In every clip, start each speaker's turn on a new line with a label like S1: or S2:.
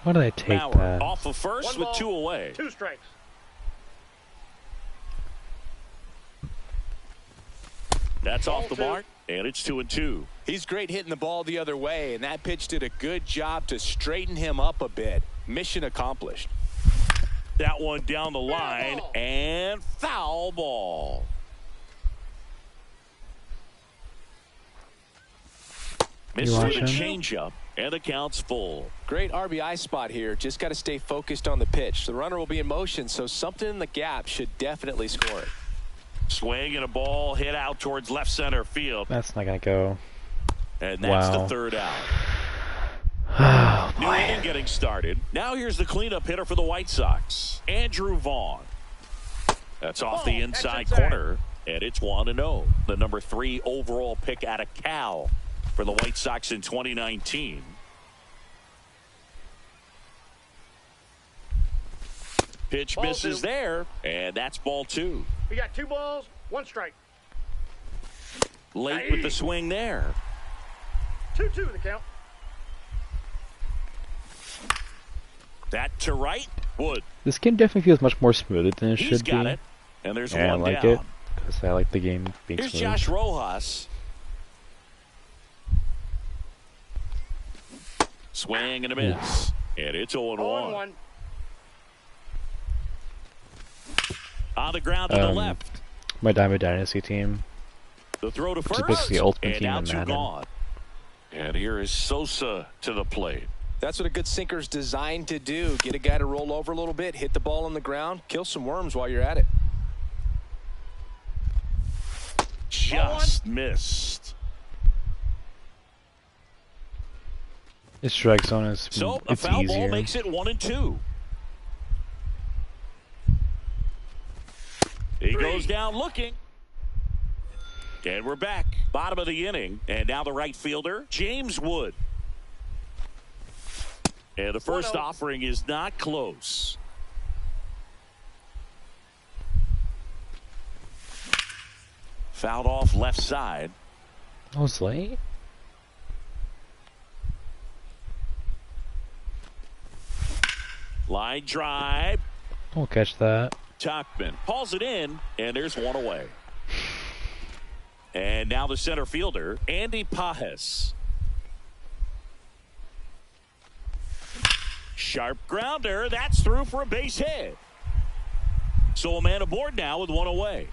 S1: Why did I take
S2: Bauer
S1: that?
S2: off of first with 2 away.
S3: 2 strikes.
S2: That's off the mark, and it's 2-2.
S4: He's great hitting the ball the other way, and that pitch did a good job to straighten him up a bit. Mission accomplished.
S2: That one down the line, and foul ball. Missed with a changeup, and the count's full.
S4: Great RBI spot here. Just got to stay focused on the pitch. The runner will be in motion, so something in the gap should definitely score it.
S2: Swing and a ball hit out towards left center field.
S1: That's not going to go.
S2: And that's the third out. New inning getting started. Now here's the cleanup hitter for the White Sox, Andrew Vaughn. That's off the inside corner, and it's 1-0. The number 3 overall pick out of Cal for the White Sox in 2019. Pitch misses there, and that's ball 2.
S3: We got 2 balls, 1 strike.
S2: Late with the swing there.
S3: 2-2 the count.
S2: That to right, Wood.
S1: This game definitely feels much more smooth than it should be.
S2: He's got it, and there's
S1: I
S2: one
S1: like
S2: down.
S1: it because I like the game being
S2: Here's
S1: smooth.
S2: Josh Rojas. Swing and a miss, and it's 0-1. On the ground to the left.
S1: My Diamond Dynasty team.
S2: The throw to
S1: Which is
S2: first,
S1: basically the ultimate
S2: and
S1: team
S2: now
S1: in
S2: 2
S1: Madden.
S2: gone. And here is Sosa to the plate.
S4: That's what a good sinker's designed to do. Get a guy to roll over a little bit, hit the ball on the ground, kill some worms while you're at it.
S2: Just missed.
S1: This strike zone is
S2: So a
S1: it's
S2: foul
S1: easier.
S2: ball makes it 1-2. He goes down looking. And we're back. Bottom of the inning. And now the right fielder, James Wood. And the first offering is not close. Fouled off left side.
S1: I was late.
S2: Line drive.
S1: Don't catch that.
S2: Tuckman hauls it in, and there's one away. And now the center fielder, Andy Pajes. Sharp grounder. That's through for a base hit. So a man aboard now with one away.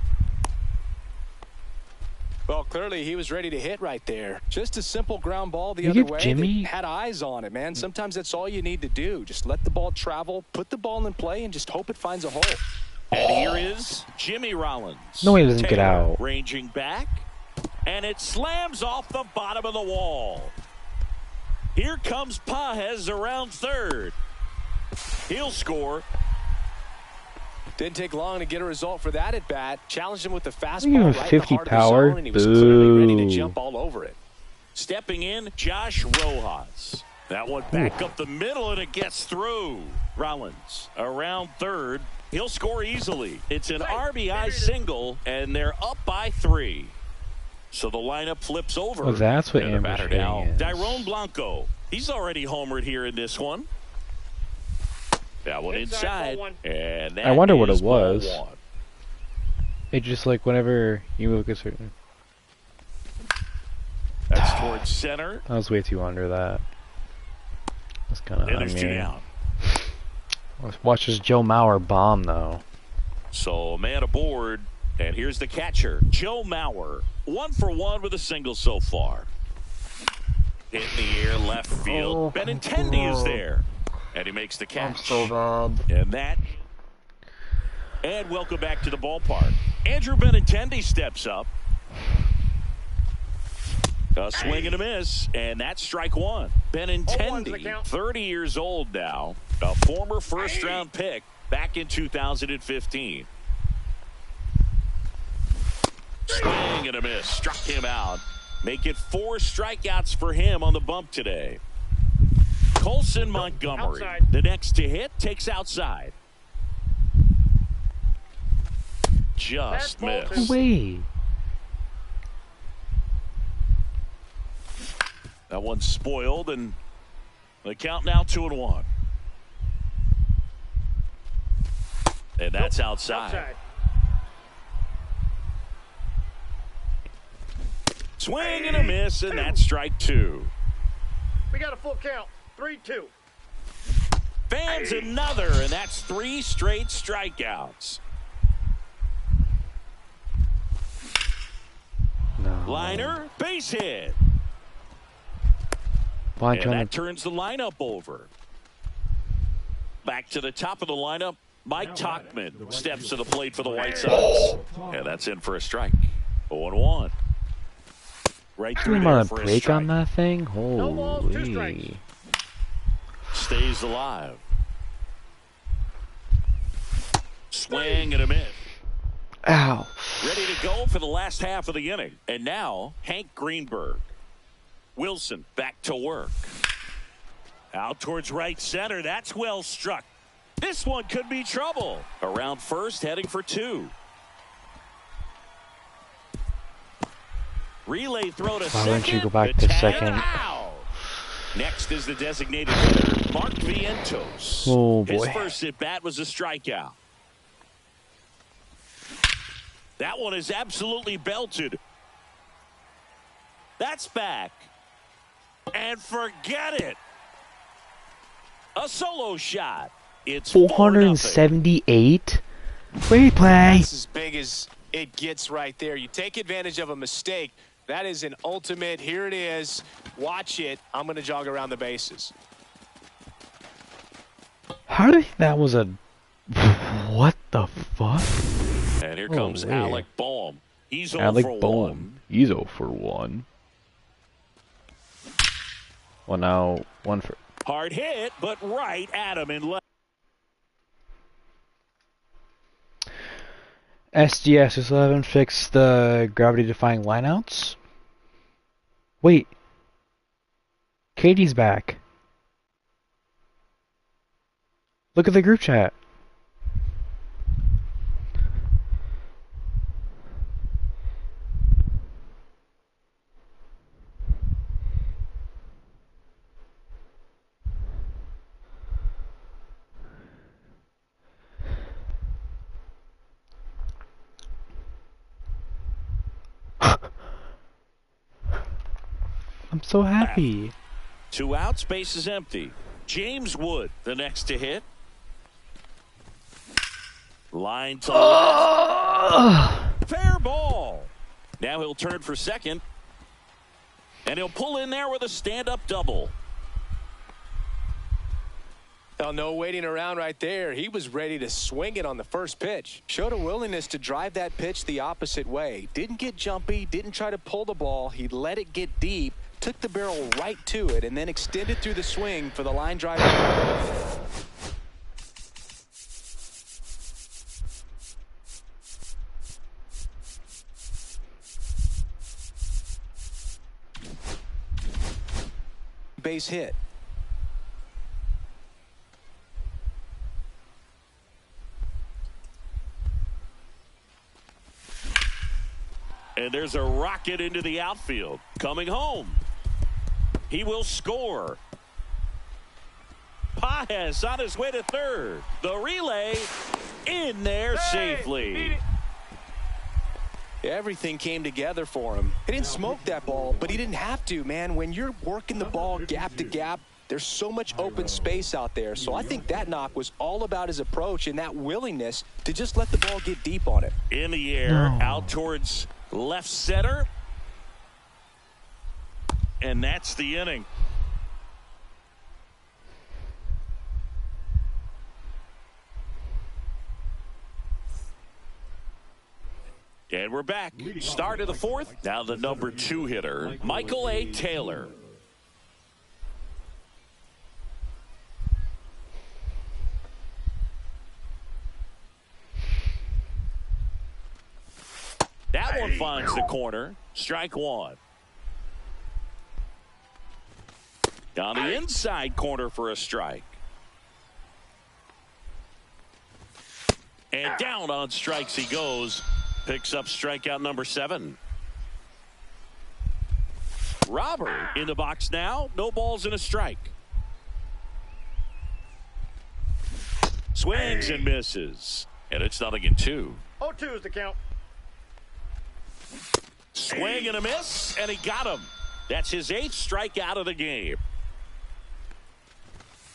S4: Well, clearly he was ready to hit right there. Just a simple ground ball the other
S1: give
S4: way.
S1: Jimmy-
S4: They had eyes on it, man. Sometimes that's all you need to do. Just let the ball travel, put the ball in play, and just hope it finds a hole.
S2: And here is Jimmy Rollins.
S1: No, he doesn't get
S2: Taylor
S1: out.
S2: Ranging back, and it slams off the bottom of the wall. Here comes Pajes around third. He'll score.
S4: Didn't take long to get a result for that at bat. Challenged him with the
S1: Even
S4: fastball right
S1: 50
S4: in the heart
S1: power?
S4: of the zone, and he was clearly ready to
S1: Boo.
S4: jump all over it.
S2: Stepping in, Josh Rojas. That one back up the middle, and it gets through. Rollins around third. He'll score easily. It's an RBI single, and they're up by 3. So the lineup flips over.
S1: Oh, that's what
S2: And the
S1: ambush
S2: batter now,
S1: hitting is.
S2: Dyrone Blanco. He's already homered here in this one. That one inside. And that
S1: I wonder what
S2: is
S1: it was.
S2: ball 1.
S1: It just like whenever you move a certain.
S2: That's towards center.
S1: I was way too under that. That's kind of.
S2: And there's 2 down.
S1: Let's watch this Joe Mauer bomb though.
S2: So a man aboard, and here's the catcher, Joe Mauer. 1 for 1 with a single so far. In the air, left field. Benintendi is there, and he makes the catch.
S1: I'm so bad.
S2: And that. And welcome back to the ballpark. Andrew Benintendi steps up. A swing and a miss, and that's strike 1. Benintendi, 30 years old now, a former first-round pick back in 2015. Swing and a miss, struck him out. Make it 4 strikeouts for him on the bump today. Colson Montgomery, the next to hit, takes outside. Just missed.
S1: Wait.
S2: That one's spoiled, and the count now 2-1. And that's outside. Swing and a miss, and that's strike two.
S3: We got a full count. 3-2.
S2: Fans another, and that's 3 straight strikeouts.
S1: No.
S2: Liner, base hit.
S1: Why
S2: And that turns the lineup over. Back to the top of the lineup, Mike Tauchman steps to the plate for the White Sox. And that's in for a strike. 0-1. Right through
S1: I'm
S2: there
S1: on a
S2: for a
S1: break
S2: strike.
S1: on that thing?
S3: No balls, 2 strikes.
S1: Holy.
S2: Stays alive. Swing and a miss.
S1: Ow.
S2: Ready to go for the last half of the inning. And now, Hank Greenberg. Wilson back to work. Out towards right center. That's well struck. This one could be trouble. Around first, heading for 2. Relay throw to second.
S1: Why wouldn't you go back to second?
S2: Out. Next is the designated hitter, Mark Vientos.
S1: Oh, boy.
S2: His first at bat was a strikeout. That one is absolutely belted. That's back. And forget it. A solo shot. It's
S1: 478? Replay.
S4: That's as big as it gets right there. You take advantage of a mistake. That is an ultimate. Here it is. Watch it. I'm going to jog around the bases.
S1: How do you think that was a... What the fuck?
S2: And here comes
S1: wait.
S2: Alec Boehm. He's 0
S1: Alec
S2: for 1.
S1: Boehm. He's 0 for 1. Well, now 1 for...
S2: Hard hit, but right at him in left.
S1: SDS 11 fix the gravity-defying lineouts? Wait. Katie's back. Look at the group chat. I'm so happy.
S2: 2 outs, base is empty. James Wood, the next to hit. Line to left. Fair ball. Now he'll turn for second. And he'll pull in there with a stand-up double.
S4: Well, no waiting around right there. He was ready to swing it on the first pitch. Showed a willingness to drive that pitch the opposite way. Didn't get jumpy, didn't try to pull the ball. He let it get deep, took the barrel right to it, and then extended through the swing for the line drive. Base hit.
S2: And there's a rocket into the outfield. Coming home. He will score. Paez on his way to third. The relay in there safely.
S4: Everything came together for him. He didn't smoke that ball, but he didn't have to, man. When you're working the ball gap to gap, there's so much open space out there. So I think that knock was all about his approach and that willingness to just let the ball get deep on it.
S2: In the air, out towards left center. And that's the inning. And we're back. Start of the fourth. Now the number 2 hitter, Michael A. Taylor. That one finds the corner. Strike 1. Down the inside corner for a strike. And down on strikes he goes. Picks up strikeout number 7. Robert in the box now. No balls and a strike. Swings and misses. And it's 0-2.
S3: 0-2 is the count.
S2: Swing and a miss, and he got him. That's his 8th strikeout of the game.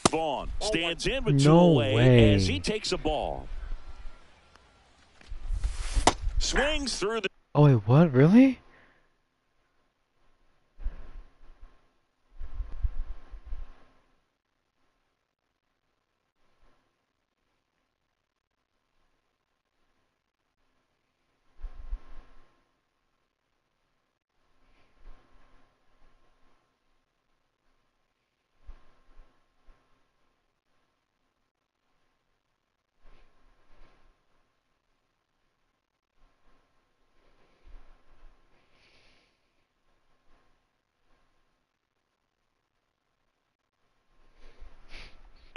S2: Vaughn stands in with 2 away as he takes a ball. Swings through the...
S1: Oh, wait, what? Really?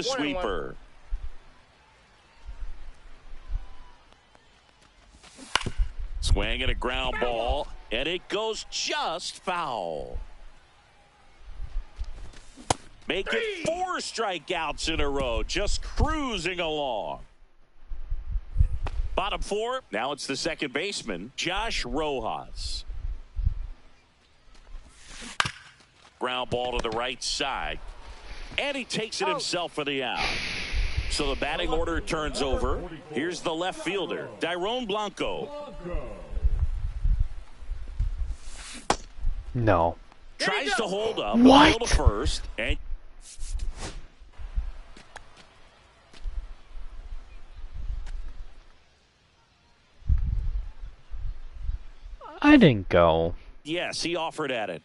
S2: Sweeper. Swing and a ground ball, and it goes just foul. Make it 4 strikeouts in a row, just cruising along. Bottom 4, now it's the second baseman, Josh Rojas. Ground ball to the right side. And he takes it himself for the out. So the batting order turns over. Here's the left fielder, Dairon Blanco.
S1: No.
S2: Tries to hold up.
S1: What?
S2: To first. And
S1: I didn't go.
S2: yes, he offered at it.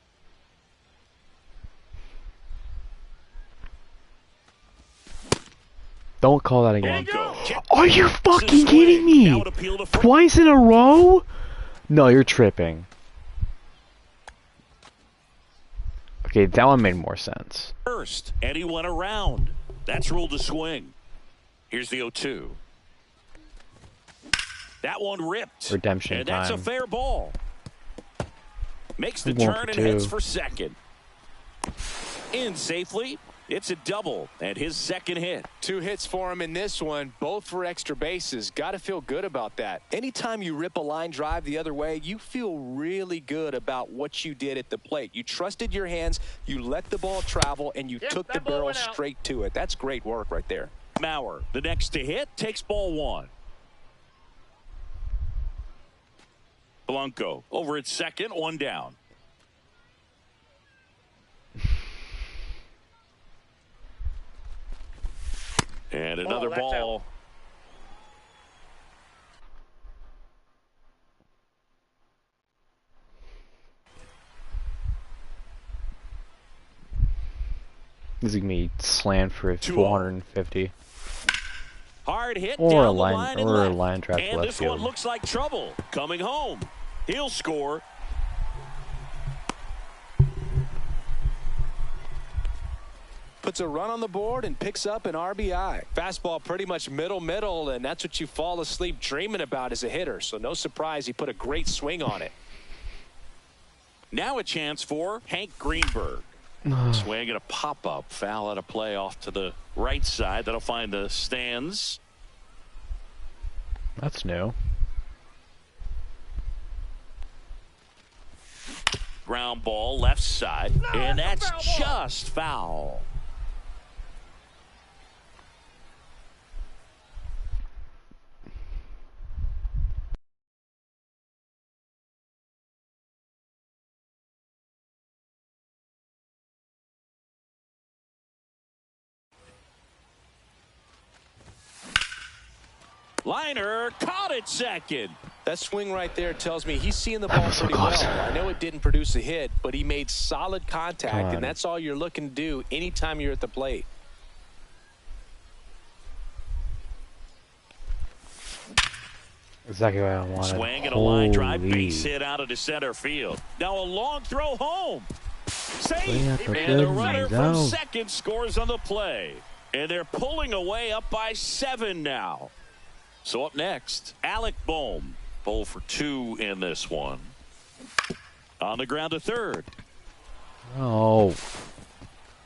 S1: Don't call that again.
S2: Blanco.
S1: Are you fucking kidding me?
S2: That would appeal to first.
S1: Twice in a row? No, you're tripping. Okay, that one made more sense.
S2: First, and he went around. That's ruled a swing. Here's the 0-2. That one ripped.
S1: Redemption
S2: and that's
S1: time.
S2: a fair ball. Makes the
S1: He won
S2: turn
S1: for
S2: and
S1: 2.
S2: heads for second. In safely. It's a double and his second hit.
S4: 2 hits for him in this one, both for extra bases. Got to feel good about that. Anytime you rip a line drive the other way, you feel really good about what you did at the plate. You trusted your hands, you let the ball travel, and you took the barrel straight to it. That's great work right there.
S2: Mauer, the next to hit, takes ball 1. Blanco over at second, 1 down. And another ball.
S3: Out.
S1: This is gonna be slammed for 450.
S2: Hard hit
S1: Or
S2: down
S1: a line,
S2: the line and
S1: or a
S2: left.
S1: line drive
S2: And
S1: left
S2: this
S1: field.
S2: one looks like trouble. Coming home. He'll score.
S4: Puts a run on the board and picks up an RBI. Fastball pretty much middle, and that's what you fall asleep dreaming about as a hitter. So no surprise he put a great swing on it.
S2: Now a chance for Hank Greenberg. Swing and a pop-up. Foul out of play off to the right side. That'll find the stands.
S1: That's new.
S2: Ground ball left side. And that's just foul. Liner caught it second.
S4: That swing right there tells me he's seeing the ball
S1: was so
S4: pretty
S1: close.
S4: well. I know it didn't produce a hit, but he made solid contact,
S1: God.
S4: and that's all you're looking to do anytime you're at the plate.
S1: Exactly what I wanted.
S2: Swing and a line drive,
S1: Holy.
S2: base hit out of the center field. Now a long throw home. Safe.
S1: Yeah, for
S2: And the
S1: good.
S2: runner
S1: He's
S2: from
S1: out.
S2: second scores on the play. And they're pulling away up by 7 now. So up next, Alec Bohm. Bowl for 2 in this one. On the ground to third.
S1: Oh.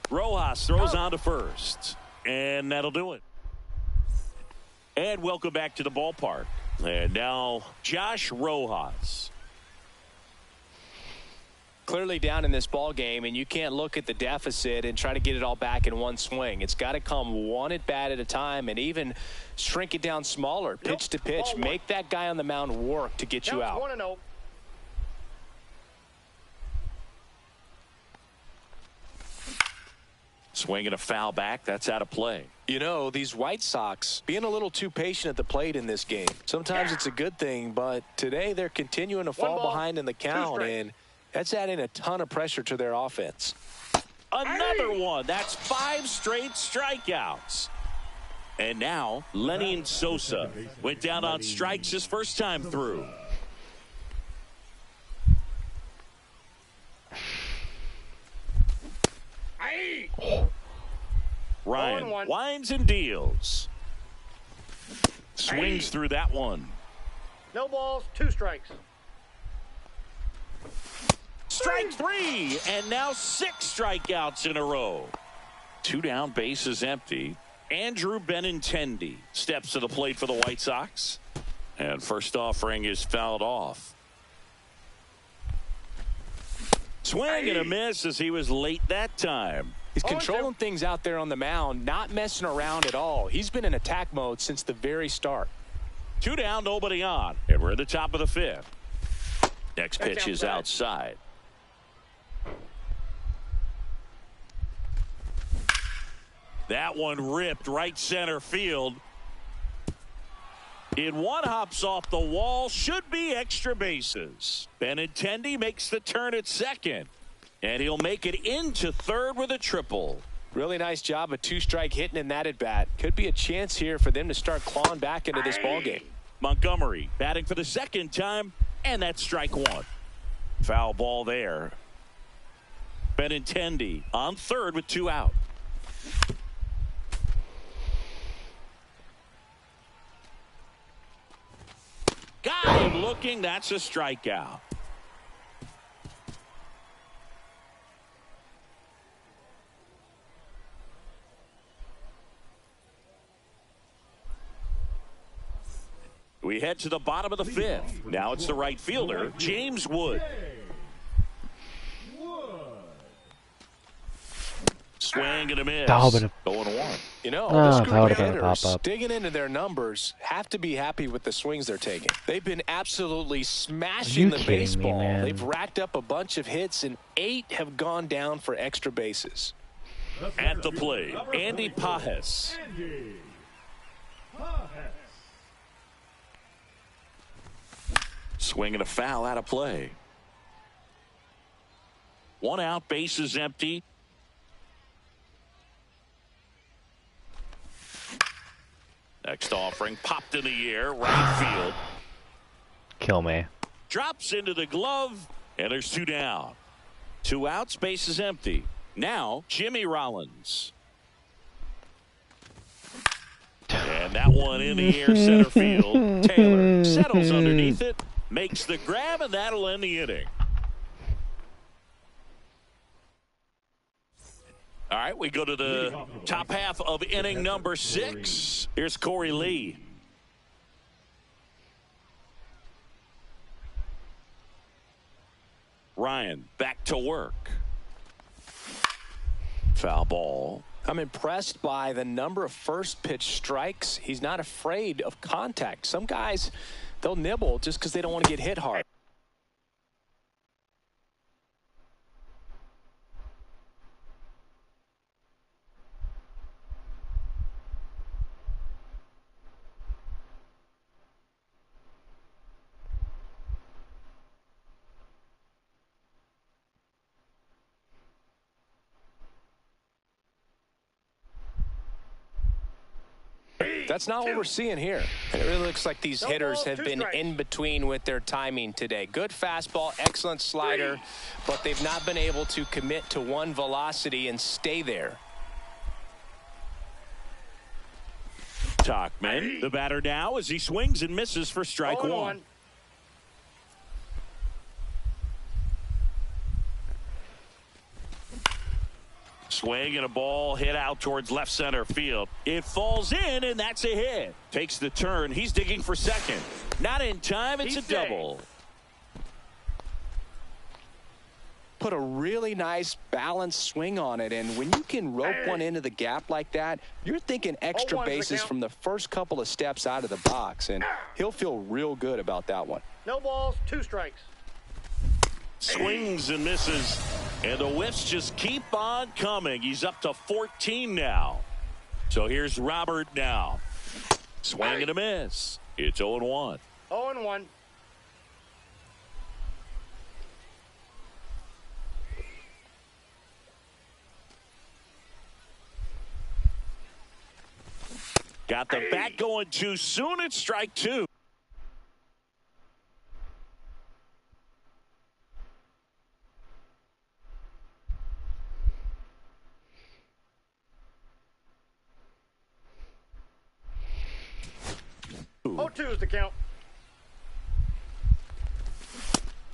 S2: Rojas throws on to first. And that'll do it. And welcome back to the ballpark. And now Josh Rojas.
S4: Clearly down in this ball game, and you can't look at the deficit and try to get it all back in one swing. It's got to come one at bat at a time, and even shrink it down smaller, pitch to pitch. Make that guy on the mound work to get you out.
S3: 1-0.
S2: Swinging a foul back. That's out of play.
S4: You know, these White Sox being a little too patient at the plate in this game. Sometimes it's a good thing, but today they're continuing to fall behind in the count, and that's adding a ton of pressure to their offense.
S2: Another one. That's 5 straight strikeouts. And now Lenny Sosa went down on strikes his first time through. Ryan winds and deals. Swings through that one.
S3: No balls, 2 strikes.
S2: Strike 3, and now 6 strikeouts in a row. 2 down, bases empty. Andrew Benintendi steps to the plate for the White Sox. And first offering is fouled off. Swing and a miss as he was late that time.
S4: He's controlling things out there on the mound, not messing around at all. He's been in attack mode since the very start.
S2: 2 down, nobody on. And we're at the top of the 5th. Next pitch is outside. That one ripped right center field. In one hops off the wall. Should be extra bases. Benintendi makes the turn at second. And he'll make it into third with a triple.
S4: Really nice job of 2-strike hitting in that at bat. Could be a chance here for them to start clawing back into this ball game.
S2: Montgomery batting for the second time, and that's strike 1. Foul ball there. Benintendi on third with 2 out. Got him looking. That's a strikeout. We head to the bottom of the 5th. Now it's the right fielder, James Wood. Swing and a miss. Going 1.
S4: You know, this group of
S1: hitters
S4: hitters digging into their numbers have to be happy with the swings they're taking. They've been absolutely smashing the baseball. They've racked up a bunch of hits, and 8 have gone down for extra bases.
S2: At the plate, Andy Pajes. Swinging a foul out of play. 1 out, bases empty. Next offering popped in the air, right field.
S1: Kill me.
S2: Drops into the glove, and there's 2 down. 2 outs, bases empty. Now Jimmy Rollins. And that one in the air, center field. Taylor settles underneath it, makes the grab, and that'll end the inning. All right, we go to the top half of inning number 6. Here's Corey Lee. Ryan back to work. Foul ball.
S4: I'm impressed by the number of first pitch strikes. He's not afraid of contact. Some guys, they'll nibble just because they don't want to get hit hard. That's not what we're seeing here. It really looks like these hitters have been in between with their timing today. Good fastball, excellent slider, but they've not been able to commit to one velocity and stay there.
S2: Tauchman, the batter now as he swings and misses for strike 1. Swing and a ball hit out towards left center field. It falls in, and that's a hit. Takes the turn. He's digging for second. Not in time. It's a double.
S4: Put a really nice balanced swing on it, and when you can rope one into the gap like that, you're thinking extra bases from the first couple of steps out of the box, and he'll feel real good about that one.
S3: No balls, 2 strikes.
S2: Swings and misses, and the whiffs just keep on coming. He's up to 14 now. So here's Robert now. Swing and a miss. It's 0-1.
S3: 0-1.
S2: Got the bat going too soon. It's strike 2.
S3: Oh, 2 is the count.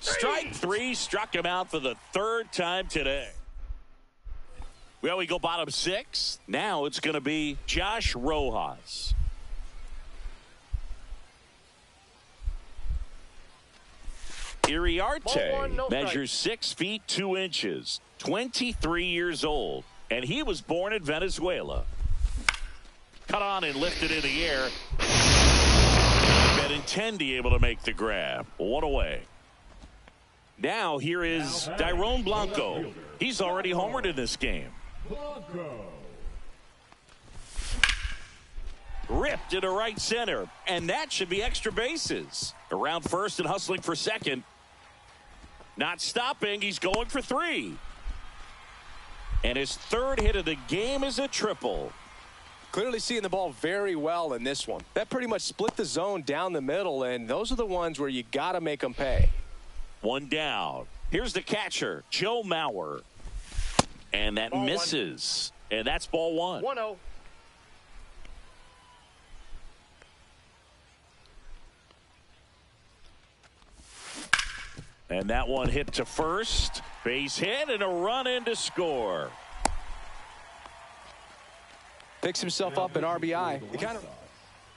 S2: Strike 3 struck him out for the 3rd time today. Well, we go bottom 6. Now it's going to be Josh Rojas. Iriarte measures 6 feet 2 inches, 23 years old, and he was born in Venezuela. Cut on and lifted in the air. Benintendi able to make the grab. 1 away. Now here is Dairon Blanco. He's already homered in this game. Ripped into right center, and that should be extra bases. Around first and hustling for second. Not stopping. He's going for 3. And his 3rd hit of the game is a triple.
S4: Clearly seeing the ball very well in this one. That pretty much split the zone down the middle, and those are the ones where you got to make them pay.
S2: 1 down. Here's the catcher, Joe Mauer. And that
S3: ball
S2: misses. 1. And that's ball 1.
S3: 1-0.
S2: And that one hit to first. Base hit and a run in to score.
S4: Picks himself up an RBI.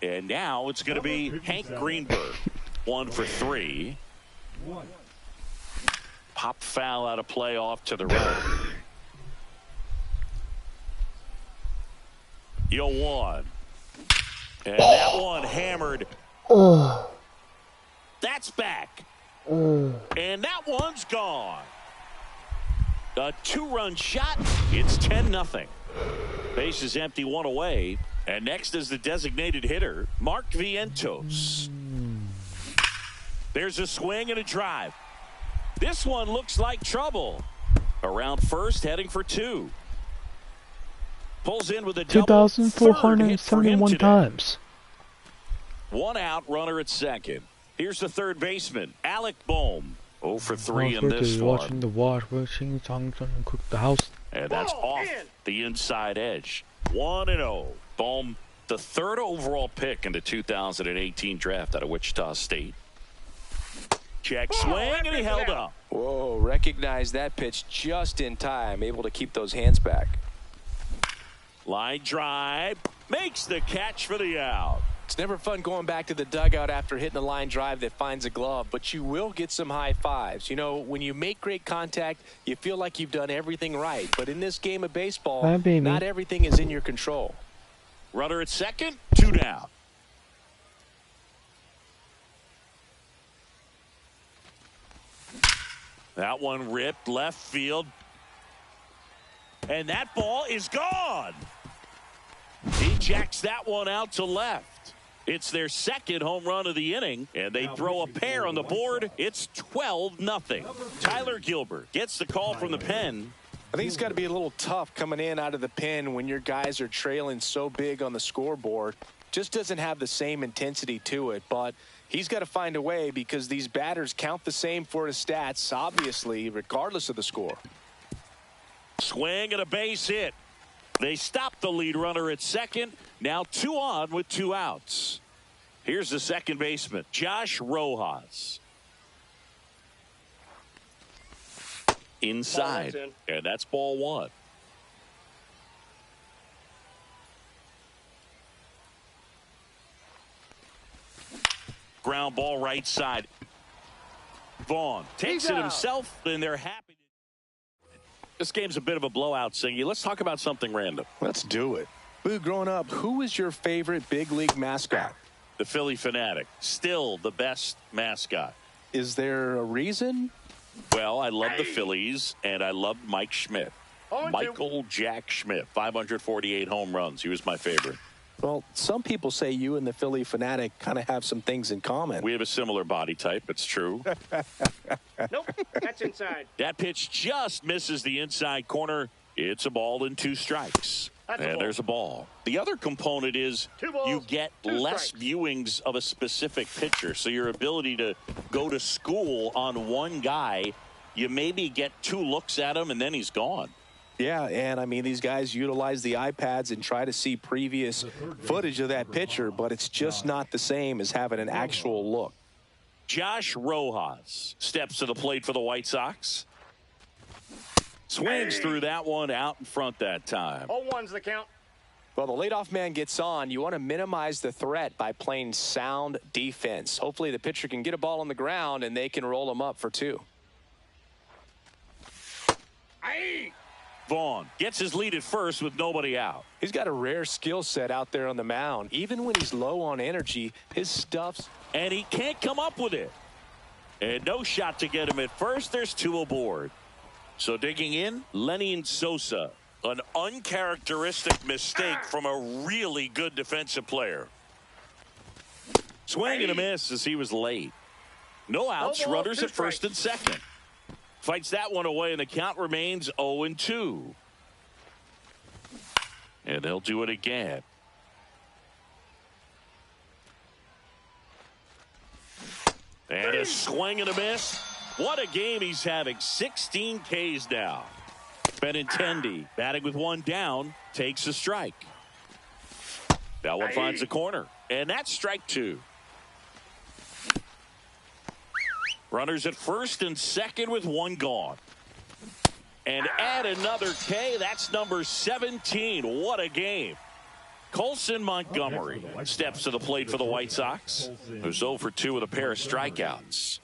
S2: And now it's going to be Hank Greenberg. 1 for 3. Pop foul out of play off to the right. 0-1. And that one hammered. That's back. And that one's gone. A 2-run shot. It's 10-0. Base is empty, 1 away. And next is the designated hitter, Mark Vientos. There's a swing and a drive. This one looks like trouble. Around first, heading for 2. Pulls in with a double.
S1: 2,471 times.
S2: 1 out, runner at second. Here's the third baseman, Alec Bohm. 0 for 3 in this one.
S1: Watching the watching cook the house.
S2: And that's off the inside edge. 1-0. Bohm, the 3rd overall pick in the 2018 draft out of Wichita State. Check swing, and he held up.
S4: Whoa, recognized that pitch just in time. Able to keep those hands back.
S2: Line drive. Makes the catch for the out.
S4: It's never fun going back to the dugout after hitting a line drive that finds a glove, but you will get some high fives. You know, when you make great contact, you feel like you've done everything right. But in this game of baseball, not everything is in your control.
S2: Runner at second, 2 down. That one ripped left field. And that ball is gone. He jacks that one out to left. It's their 2nd home run of the inning, and they throw a pair on the board. It's 12-0. Tyler Gilbert gets the call from the pen.
S4: I think it's got to be a little tough coming in out of the pen when your guys are trailing so big on the scoreboard. Just doesn't have the same intensity to it, but he's got to find a way because these batters count the same for his stats, obviously, regardless of the score.
S2: Swing and a base hit. They stop the lead runner at second. Now 2 on with 2 outs. Here's the second baseman, Josh Rojas. Inside. And that's ball 1. Ground ball right side. Vaughn takes it himself, and they're happy. This game's a bit of a blowout, Singy. Let's talk about something random.
S4: Let's do it. Boo, growing up, who was your favorite big league mascot?
S2: The Philly Fanatic. Still the best mascot.
S4: Is there a reason?
S2: Well, I love the Phillies, and I loved Mike Schmidt. Michael Jack Schmidt, 548 home runs. He was my favorite.
S4: Well, some people say you and the Philly Fanatic kind of have some things in common.
S2: We have a similar body type. It's true.
S3: Nope, that's inside.
S2: That pitch just misses the inside corner. It's a ball and 2 strikes. And there's a ball. The other component is you get less viewings of a specific pitcher. So your ability to go to school on one guy, you maybe get 2 looks at him, and then he's gone.
S4: Yeah, and I mean, these guys utilize the iPads and try to see previous footage of that pitcher, but it's just not the same as having an actual look.
S2: Josh Rojas steps to the plate for the White Sox. Swings through that one out in front that time.
S3: 0-1's the count.
S4: Well, the leadoff man gets on. You want to minimize the threat by playing sound defense. Hopefully the pitcher can get a ball on the ground and they can roll him up for 2.
S2: Vaughn gets his lead at first with nobody out.
S4: He's got a rare skill set out there on the mound. Even when he's low on energy, his stuff's...
S2: And he can't come up with it. And no shot to get him at first. There's 2 aboard. So digging in, Lenny Sosa. An uncharacteristic mistake from a really good defensive player. Swing and a miss as he was late. No outs, runners at first and second. Fights that one away, and the count remains 0-2. And they'll do it again. And a swing and a miss. What a game he's having. 16 Ks now. Benintendi batting with 1 down, takes a strike. That one finds the corner, and that's strike 2. Runners at first and second with 1 gone. And add another K. That's number 17. What a game. Colson Montgomery steps to the plate for the White Sox, who's 0 for 2 with a pair of strikeouts.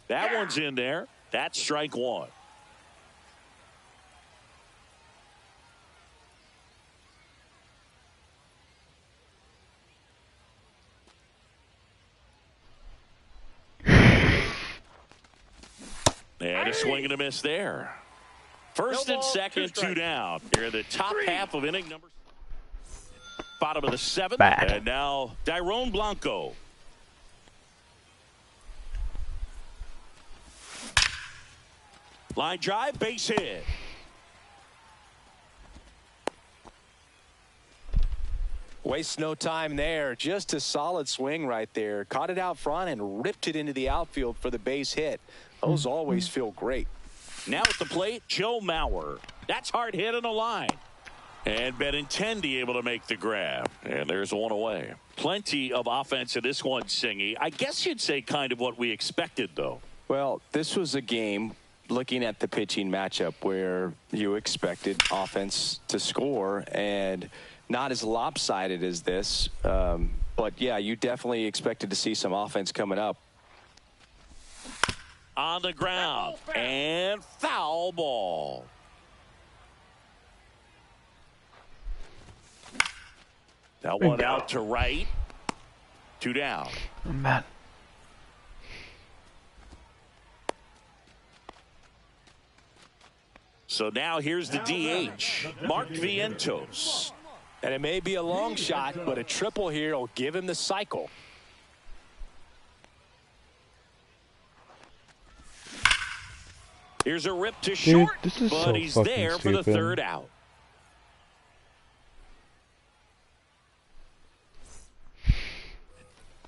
S2: That one's in there. That's strike 1. And a swing and a miss there. First and second, 2 down. Here in the top half of inning number. Bottom of the 7th.
S1: Bad.
S2: And now Dairon Blanco. Line drive, base hit.
S4: Waste no time there. Just a solid swing right there. Caught it out front and ripped it into the outfield for the base hit. Those always feel great.
S2: Now at the plate, Joe Mauer. That's hard hit on the line. And Benintendi able to make the grab. And there's 1 away. Plenty of offense in this one, Singy. I guess you'd say kind of what we expected, though.
S4: Well, this was a game, looking at the pitching matchup, where you expected offense to score, and not as lopsided as this. But, yeah, you definitely expected to see some offense coming up.
S2: On the ground. And foul ball. That one out to right. 2 down.
S1: Oh, man.
S2: So now here's the DH, Mark Vientos.
S4: And it may be a long shot, but a triple here will give him the cycle.
S2: Here's a rip to short,
S1: this is
S2: but
S1: so
S2: he's
S1: fucking
S2: there for the
S1: stupid.
S2: 3rd out.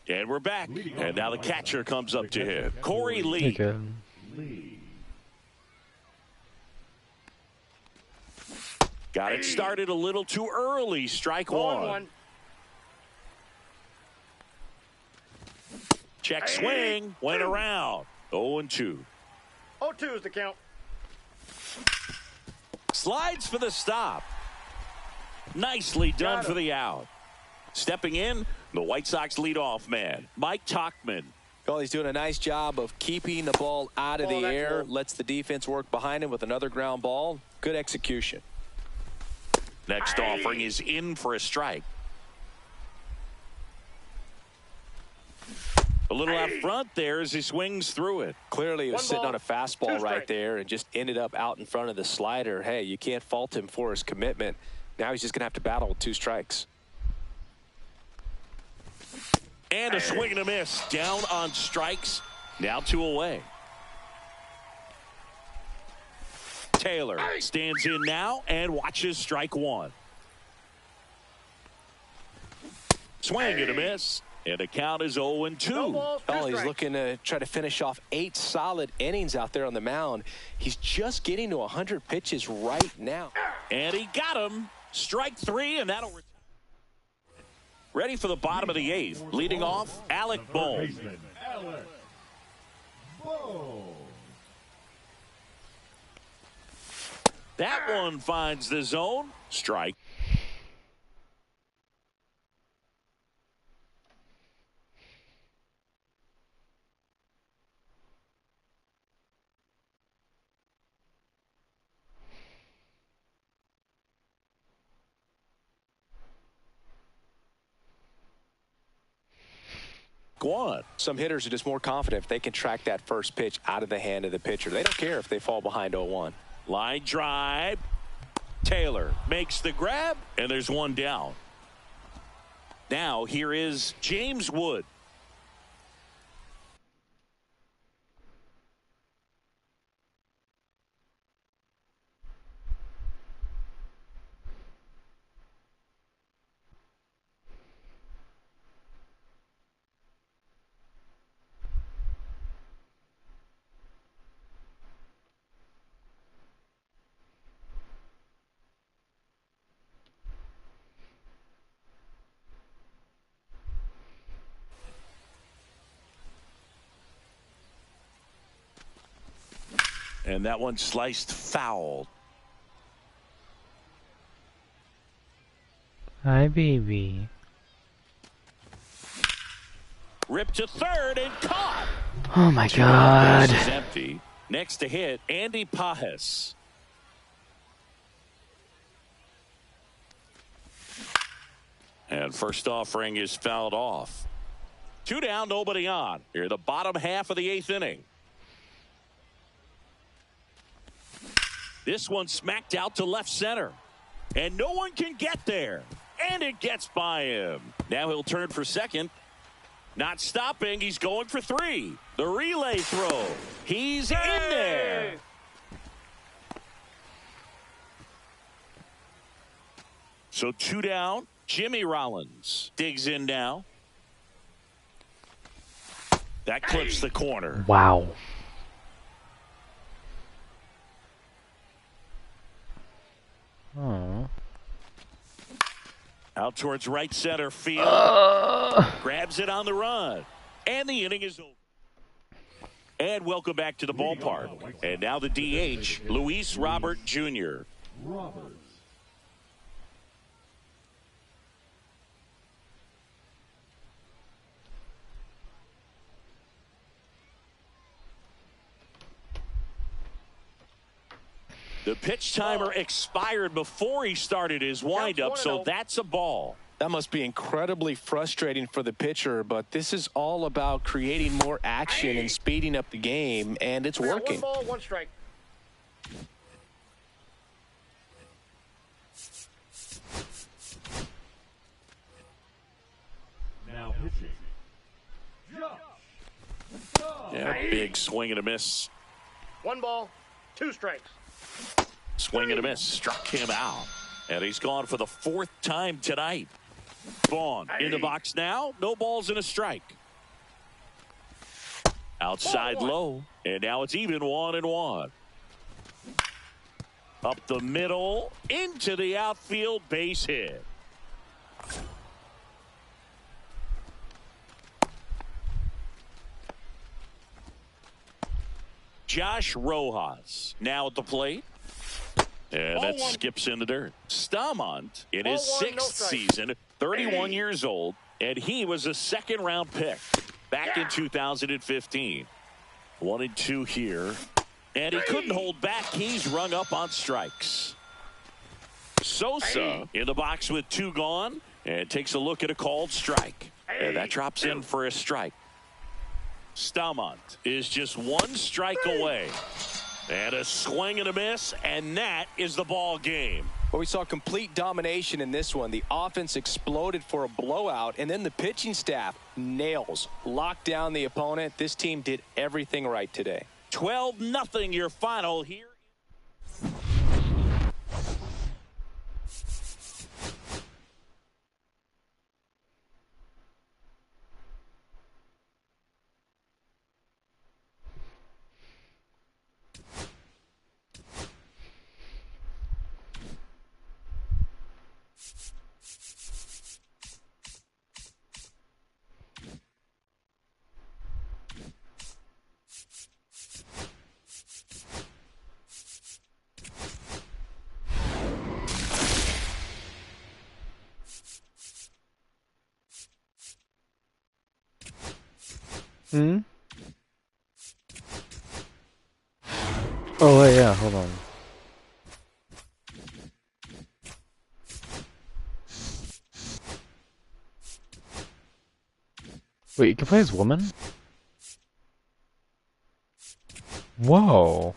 S2: And we're back. And now the catcher comes up to him. Corey Lee.
S1: Okay.
S2: Got it started a little too early. Strike 1. Check swing. Went around. 0-2.
S3: 0-2 is the count.
S2: Slides for the stop. Nicely done for the out. Stepping in, the White Sox leadoff man, Mike Tauchman.
S4: Well, he's doing a nice job of keeping the ball out of the air. Lets the defense work behind him with another ground ball. Good execution.
S2: Next offering is in for a strike. A little out front there as he swings through it.
S4: Clearly, he was sitting on a fastball right there and just ended up out in front of the slider. Hey, you can't fault him for his commitment. Now he's just going to have to battle with 2 strikes.
S2: And a swing and a miss. Down on strikes. Now 2 away. Taylor stands in now and watches strike 1. Swing and a miss. And the count is 0-2.
S4: Oh, he's looking to try to finish off 8 solid innings out there on the mound. He's just getting to 100 pitches right now.
S2: And he got him. Strike 3, and that'll retire. Ready for the bottom of the 8th. Leading off, Alec Bohm. That one finds the zone. Strike. One.
S4: Some hitters are just more confident if they can track that first pitch out of the hand of the pitcher. They don't care if they fall behind 0-1.
S2: Line drive. Taylor makes the grab, and there's 1 down. Now here is James Wood. And that one sliced foul.
S1: Hi, baby.
S2: Ripped to third and caught.
S1: Oh my God.
S2: Base is empty. Next to hit, Andy Pajes. And first offering is fouled off. 2 down, nobody on. Here, the bottom half of the 8th inning. This one smacked out to left center. And no one can get there. And it gets by him. Now he'll turn for second. Not stopping. He's going for 3. The relay throw. He's in there. So 2 down. Jimmy Rollins digs in now. That clips the corner.
S1: Wow. Oh.
S2: Out towards right center field. Grabs it on the run. And the inning is over. And welcome back to the ballpark. And now the DH, Luis Robert Jr. The pitch timer expired before he started his windup, so that's a ball.
S4: That must be incredibly frustrating for the pitcher, but this is all about creating more action and speeding up the game, and it's working.
S3: 1 ball, 1 strike.
S5: Now pitching.
S2: Yeah, big swing and a miss.
S3: 1 ball, 2 strikes.
S2: Swing and a miss. Struck him out. And he's gone for the 4th time tonight. Vaughn in the box now. No balls and a strike. Outside low. And now it's even 1-1. Up the middle. Into the outfield. Base hit. Josh Rojas now at the plate. And that skips in the dirt. Stamont in his sixth season, 31 years old, and he was a second-round pick back in 2015. 1-2 here. And he couldn't hold back. He's rung up on strikes. Sosa in the box with 2 gone and takes a look at a called strike. And that drops in for a strike. Stamont is just 1 strike away. And a swing and a miss, and that is the ball game.
S4: Well, we saw complete domination in this one. The offense exploded for a blowout, and then the pitching staff nails, locked down the opponent. This team did everything right today.
S2: 12-0 your final here.
S1: Hmm? Oh, wait, yeah, hold on. Wait, you can play as woman? Whoa.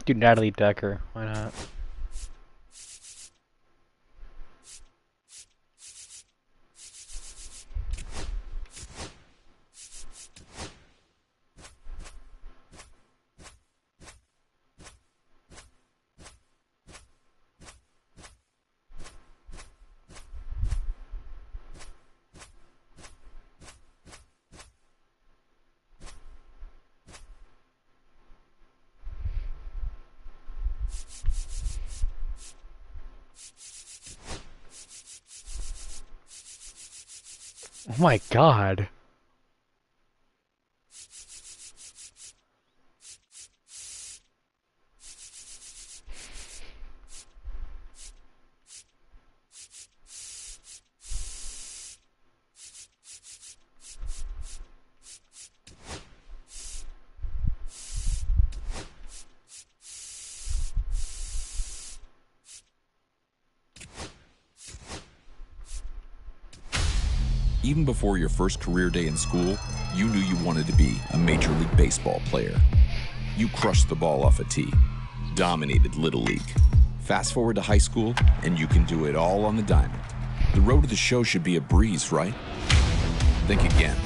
S1: Do Natalie Decker, why not? Oh my god.
S5: Even before your first career day in school, you knew you wanted to be a Major League Baseball player. You crushed the ball off a tee, dominated Little League. Fast forward to high school, and you can do it all on the diamond. The road to the show should be a breeze, right? Think again.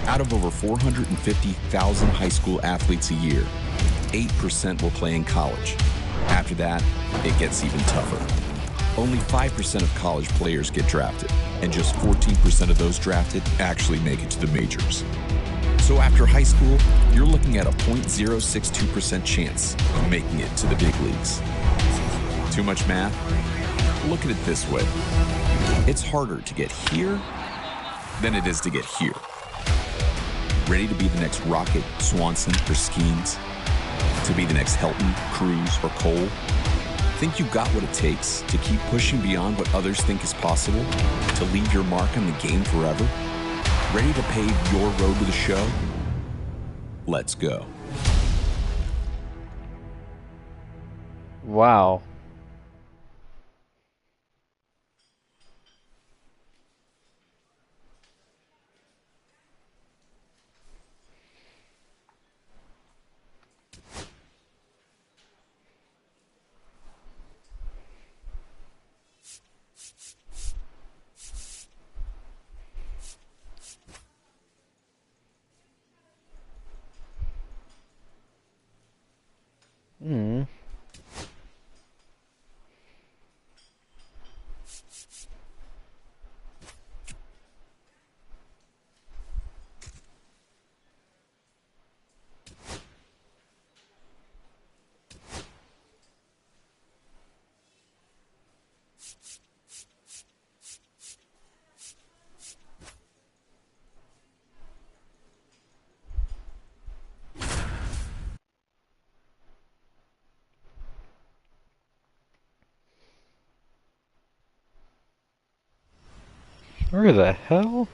S5: Out of over 450,000 high school athletes a year, 8% will play in college. After that, it gets even tougher. Only 5% of college players get drafted, and just 14% of those drafted actually make it to the majors. So after high school, you're looking at a 0.062% chance of making it to the big leagues. Too much math? Look at it this way. It's harder to get here than it is to get here. Ready to be the next Rocket, Swanson, or Skeens? To be the next Helton, Cruz, or Cole? Think you got what it takes to keep pushing beyond what others think is possible? To leave your mark on the game forever? Ready to pave your road to the show? Let's go.
S1: Wow. Hmm. Where the hell?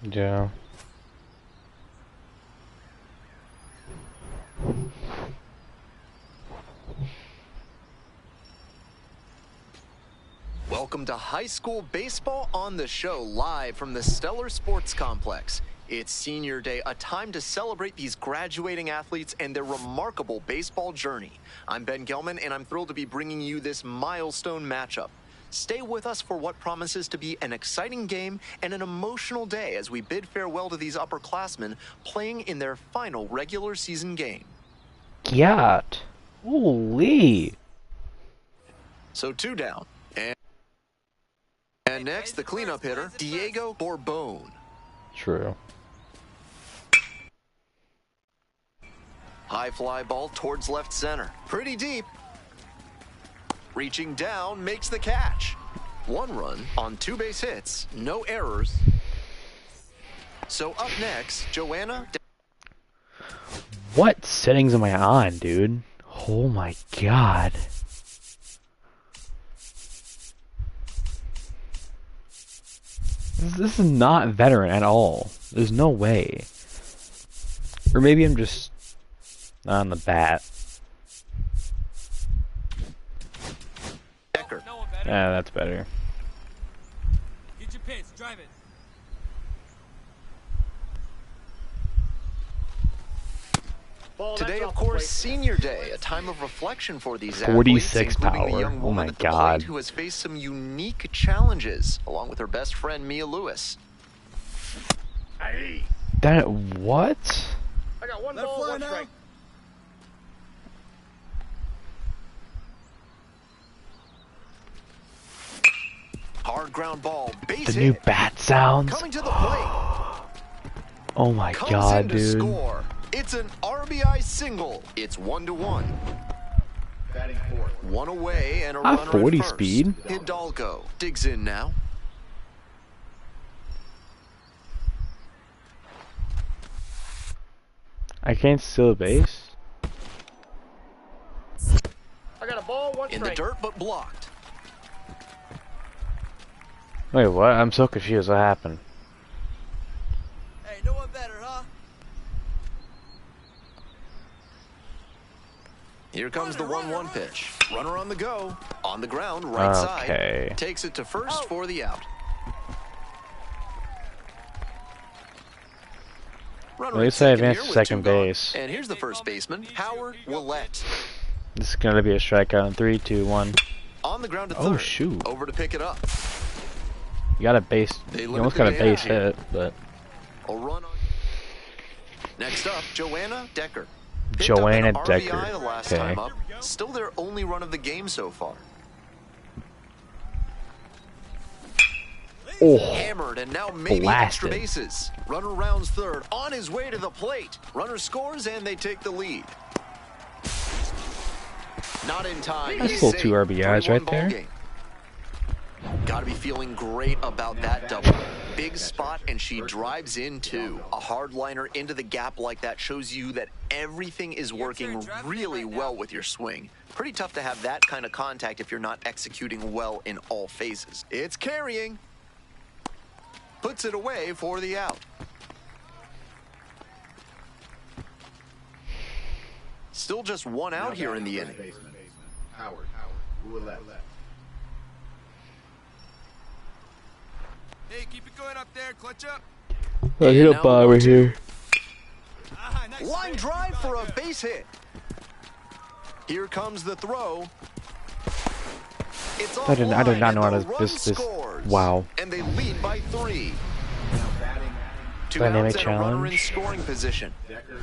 S1: Yeah.
S6: Welcome to High School Baseball on the Show, live from the Stellar Sports Complex. It's Senior Day, a time to celebrate these graduating athletes and their remarkable baseball journey. I'm Ben Gelman, and I'm thrilled to be bringing you this milestone matchup. Stay with us for what promises to be an exciting game and an emotional day as we bid farewell to these upperclassmen playing in their final regular season game.
S1: God. Holy.
S6: So 2 down. And next, the cleanup hitter, Diego Borbone.
S1: True.
S6: High fly ball towards left center. Pretty deep. Reaching down, makes the catch. 1 run on 2 base hits, no errors. So up next, Joanna.
S1: What settings am I on, dude? Oh my god. This is not veteran at all. There's no way. Or maybe I'm just not on the bat.
S6: Decker.
S1: Yeah, that's better.
S7: Get your pitch, drive it.
S3: Ball,
S6: Today,
S3: that's
S6: of
S3: off the
S6: course,
S3: plate.
S6: Senior Day, a time of reflection for these
S1: 46
S6: athletes, including the
S1: power.
S6: young
S1: Oh
S6: woman
S1: my
S6: at the
S1: God.
S6: plate who has faced some unique challenges, along with her best friend Mia Lewis.
S3: Aye.
S1: That what?
S3: I got 1
S7: Let
S3: ball,
S7: fly
S3: 1
S7: now.
S3: strike.
S6: Hard ground ball, base
S1: The new
S6: hit.
S1: bat sounds.
S6: Coming to the plate.
S1: Oh my
S6: Comes
S1: god,
S6: in to
S1: dude.
S6: score. It's an RBI single. It's 1-1.
S3: Batting fourth.
S6: 1 away and a
S1: Ah,
S6: runner
S1: 40
S6: at first.
S1: speed.
S6: Hidalgo digs in now.
S1: I can't steal a base.
S3: I got a ball, 1
S6: In the
S3: strike.
S6: dirt, but blocked.
S1: Wait, what? I'm so confused. What happened?
S7: Hey, no one better, huh?
S6: Here comes the 1-1 pitch. Runner on the go. On the ground, right
S1: Okay.
S6: side. Takes it to first for the out. Runner
S1: At
S6: at
S1: least I
S6: second
S1: advanced
S6: here
S1: to
S6: with
S1: second
S6: 2 gone.
S1: base.
S6: And here's the first baseman, Howard Willett.
S1: This is gonna be a strikeout in 3, 2, 1.
S6: On the ground to
S1: Oh,
S6: third.
S1: shoot.
S6: Over to pick it up.
S1: You got a base.
S6: They
S1: You
S6: limit
S1: almost
S6: the
S1: got a
S6: damage
S1: base
S6: here.
S1: hit, but
S6: A run on. Next up, Joanna Decker. Picked
S1: Joanna
S6: up an RBI
S1: Decker.
S6: the last
S1: Okay.
S6: time up. Still their only run of the game so far.
S1: oh,
S6: Hammered and now maybe extra
S1: Blasted.
S6: bases. Runner rounds third, on his way to the plate. Runner scores and they take the lead. Not in time.
S1: That's
S6: He's
S1: still
S6: safe.
S1: 2 RBIs
S6: 3-1
S1: right there.
S6: ball game. Gotta be feeling great about that double. big spot, and she drives in too. A hard liner into the gap like that shows you that everything is working really well with your swing. Pretty tough to have that kind of contact if you're not executing well in all phases. It's carrying. Puts it away for the out. Still just one out here in the inning.
S3: Howard, who will left?
S7: Hey, keep it going up there. Clutch up.
S1: I hit a ball over here.
S7: Ah, nice
S6: Line
S7: swing.
S6: drive for a
S7: Good.
S6: base hit. Here comes the throw. It's
S1: I did not
S6: offline,
S1: know how
S6: and
S1: to
S6: the run
S1: this.
S6: scores.
S1: Wow.
S6: And they lead by 3. Two
S1: Dynamic
S6: outs and a runner in
S1: challenge.
S6: scoring position.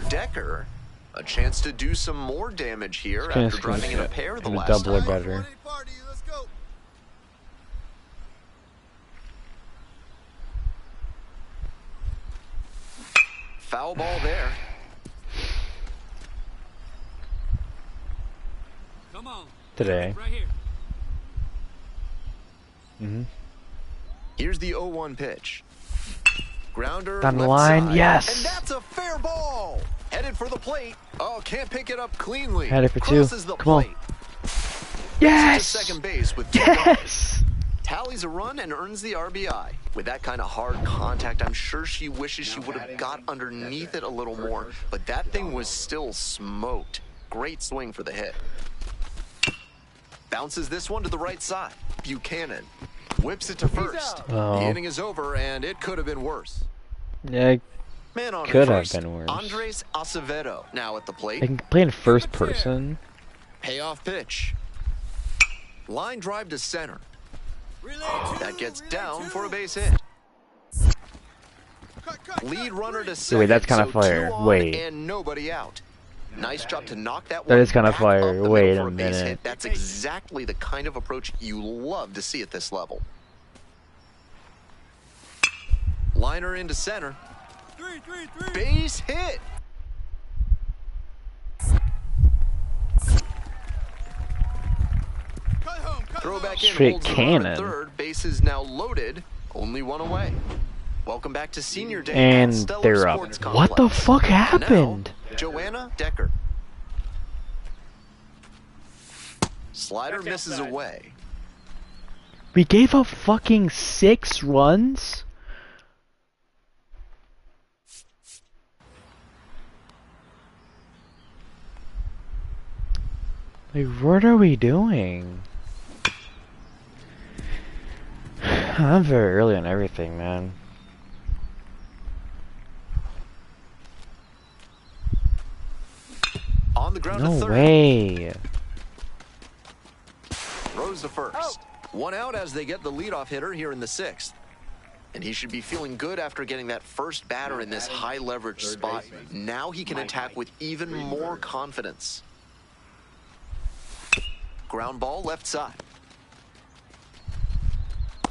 S6: Decker, a chance to do some more damage here
S1: Kinda
S6: after driving in a pair the
S1: and a
S6: last
S1: double or
S6: time.
S1: better.
S7: Party, let's go.
S6: Foul ball there.
S7: Come on.
S1: Today.
S7: Right here.
S1: Mm-hmm.
S6: Here's the 0-1 pitch. Grounder
S1: Down the
S6: left
S1: line,
S6: side.
S1: yes.
S6: And that's a fair ball. Headed for the plate. Oh, can't pick it up cleanly.
S1: Headed for two.
S6: Crosses the
S1: Come on.
S6: plate.
S1: Yes!
S6: To second base with 2 gone.
S1: Yes!
S6: Tallies a run and earns the RBI. With that kind of hard contact, I'm sure she wishes she would have got underneath it a little more, but that thing was still smoked. Great swing for the hit. Bounces this one to the right side. Buchanan whips it to first.
S1: Oh.
S6: The inning is over, and it could have been worse.
S1: Yeah,
S6: Man on
S1: Could have
S6: first,
S1: been worse.
S6: Andres Acevedo now at the plate.
S1: I can play in first person.
S6: Payoff pitch. Line drive to center.
S7: Relay
S6: That
S7: two,
S6: gets
S7: relay
S6: down
S7: two.
S6: for a base hit.
S7: Cut,
S6: Lead runner to
S7: three.
S6: second.
S1: Wait, that's kinda
S6: so
S1: fire.
S6: 2 on
S1: Wait.
S6: And nobody out. Nice job to knock that
S1: That
S6: one
S1: is kinda
S6: back
S1: fire.
S6: up the middle
S1: Wait
S6: for
S1: a
S6: base
S1: minute.
S6: hit. That's exactly the kind of approach you love to see at this level. Liner into center.
S7: Three.
S6: Base hit.
S7: Cut home.
S6: Throw back in.
S1: Straight
S6: Holds the runner
S1: cannon.
S6: at third. Base is now loaded. Only 1 away. Welcome back to Senior Day
S1: And
S6: at Stellar
S1: they're up.
S6: Sports
S1: What the
S6: Complex.
S1: fuck happened?
S6: Now, Joanna Decker. Slider misses away.
S1: We gave up fucking 6 runs? Like, what are we doing? I'm very early on everything, man.
S6: On the ground
S1: No
S6: to third.
S1: way.
S6: Throws to first. 1 out as they get the leadoff hitter here in the 6th. And he should be feeling good after getting that first batter in this high leverage spot. Now he can attack with even more confidence. Ground ball left side.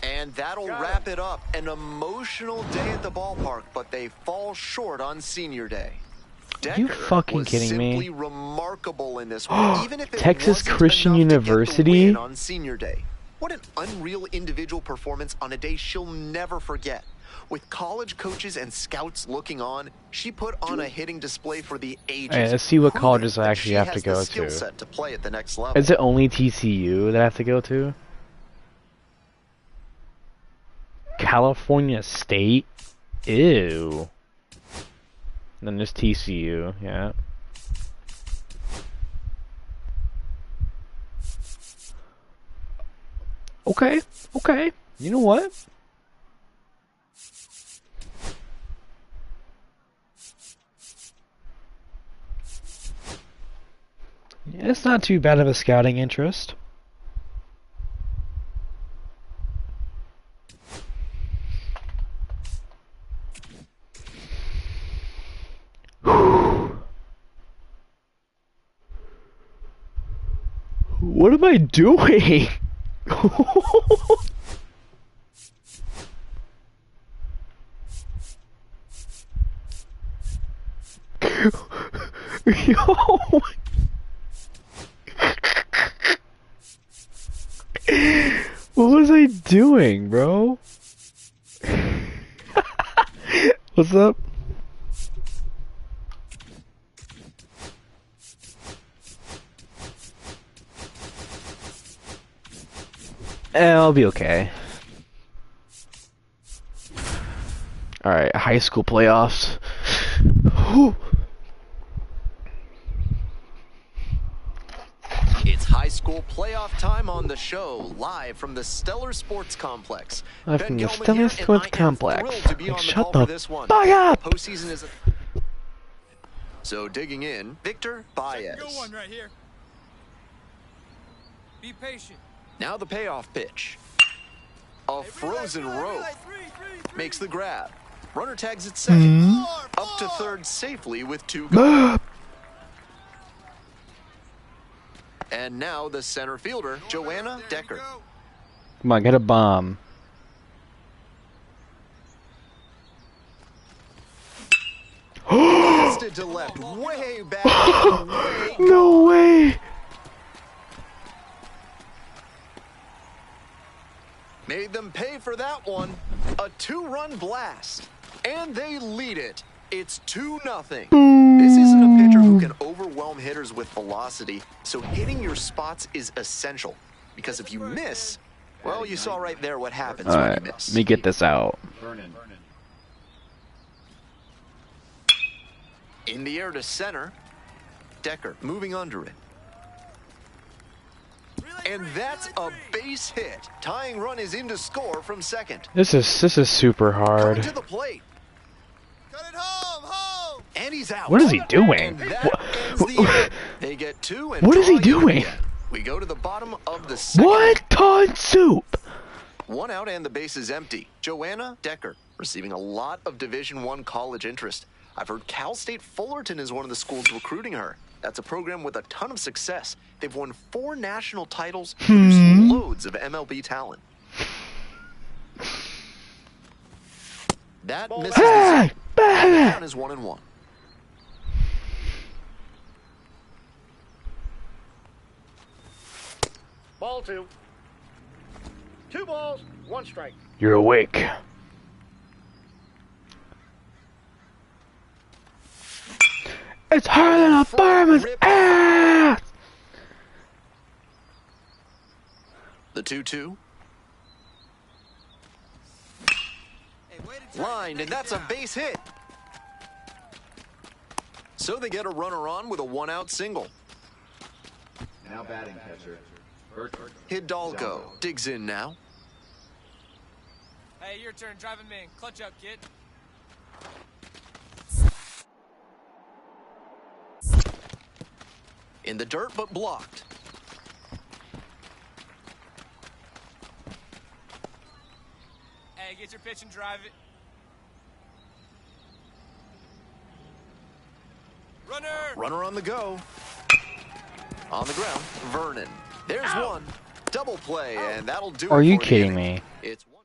S6: And that'll wrap it up. An emotional day at the ballpark, but they fall short on Senior Day.
S1: You
S6: Decker
S1: fucking
S6: was
S1: kidding me?
S6: simply remarkable in this one, even if it
S1: Texas
S6: wasn't
S1: Christian
S6: enough to get the
S1: University?
S6: win on Senior Day. What an unreal individual performance on a day she'll never forget. With college coaches and scouts looking on, she put on a hitting display for the ages.
S1: Alright, let's see what
S6: proving
S1: colleges I
S6: that
S1: actually
S6: she
S1: have to
S6: has
S1: go
S6: the skill
S1: to.
S6: set to play at the next level.
S1: Is it only TCU that I have to go to? California State? Ew. And then there's TCU, yeah. Okay. You know what? Yeah, it's not too bad of a scouting interest. What am I doing? Yo. What was I doing, bro? What's up? I'll be okay. Alright, high school playoffs. Whew.
S6: It's high school playoff time on the show, live from the Stellar Sports Complex.
S1: Live
S6: Ben
S1: from the
S6: Gelman
S1: Stellar
S6: here, and
S1: Sports
S6: I am
S1: Complex.
S6: thrilled to be on the
S1: Shut
S6: call
S1: the
S6: for this one.
S1: fuck up!
S6: Postseason is so digging in, Victor Baez.
S7: Good one right here. Be patient.
S6: Now the payoff pitch. A frozen rope makes the grab. Runner tags at second. Up to third safely with 2 gone. And now the center fielder, Joanna Decker.
S1: Come on, get a bomb.
S6: Blasted to left, way back. Way
S1: No way!
S6: Made them pay for that one. A 2-run blast. And they lead it. It's 2-0. This isn't a pitcher who can overwhelm hitters with velocity, so hitting your spots is essential. Because if you miss, well, you saw right there what happens when
S1: Alright,
S6: you miss.
S1: let me get this out.
S3: Vernon.
S6: In the air to center. Decker moving under it. And that's a base hit. Tying run is in to score from second.
S1: This is super
S6: Coming
S1: hard.
S6: to the plate.
S7: Cut it home, home.
S6: And he's out.
S1: What is he doing?
S6: And that
S1: What-
S6: ends the inning. They get 2 and
S1: What is he
S6: draw even
S1: doing?
S6: again. We go to the bottom of the second.
S1: What ton soup?
S6: 1 out and the base is empty. Joanna Decker receiving a lot of Division I college interest. I've heard Cal State Fullerton is one of the schools recruiting her. That's a program with a ton of success. They've won 4 national titles, produced loads of MLB talent. That misses the
S1: Hey!
S6: zone. And the count is 1-1.
S8: Ball 2. 2 balls, 1 strike.
S1: You're awake. It's harder than a fireman's ass!
S6: The 2-2.
S7: Hey, way to turn.
S6: Lined, and that's a base hit. So they get a runner on with a 1-out single.
S3: Now batting catcher. Bertrand.
S6: Hidalgo digs in now.
S7: Hey, your turn. Drive him in. Clutch up, kid.
S6: In the dirt, but blocked.
S7: Hey, get your pitch and drive it. Runner.
S6: Runner on the go. On the ground, Vernon. There's one. Double play, and that'll do it.
S1: Are you
S6: for the
S1: kidding
S6: inning.
S1: me?
S6: It's 1.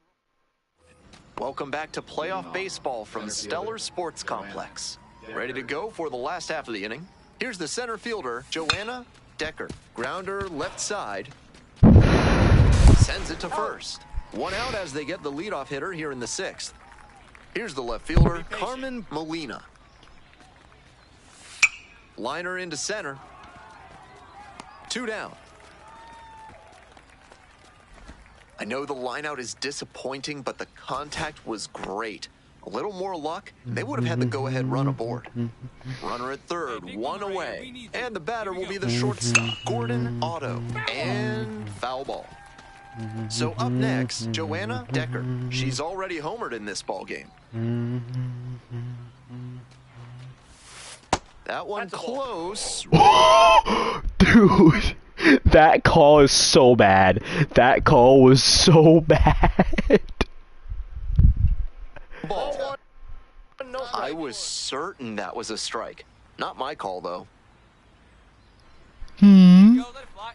S6: Welcome back to playoff baseball from Stellar Sports Complex. Ready to go for the last half of the inning. Here's the center fielder, Joanna Decker. Grounder left side. Sends it to first. 1 out as they get the leadoff hitter here in the 6th. Here's the left fielder, Carmen Molina. Liner into center. 2 down. I know the lineout is disappointing, but the contact was great. A little more luck, they would have had the go-ahead run aboard. Runner at third, 1 away. And the batter will be the shortstop, Gordon Otto. And foul ball. So up next, Joanna Decker. She's already homered in this ball game. That one close.
S1: Dude, that call is so bad. That call was so bad.
S6: Ball. I was certain that was a strike. Not my call, though.
S7: Go, let it fly.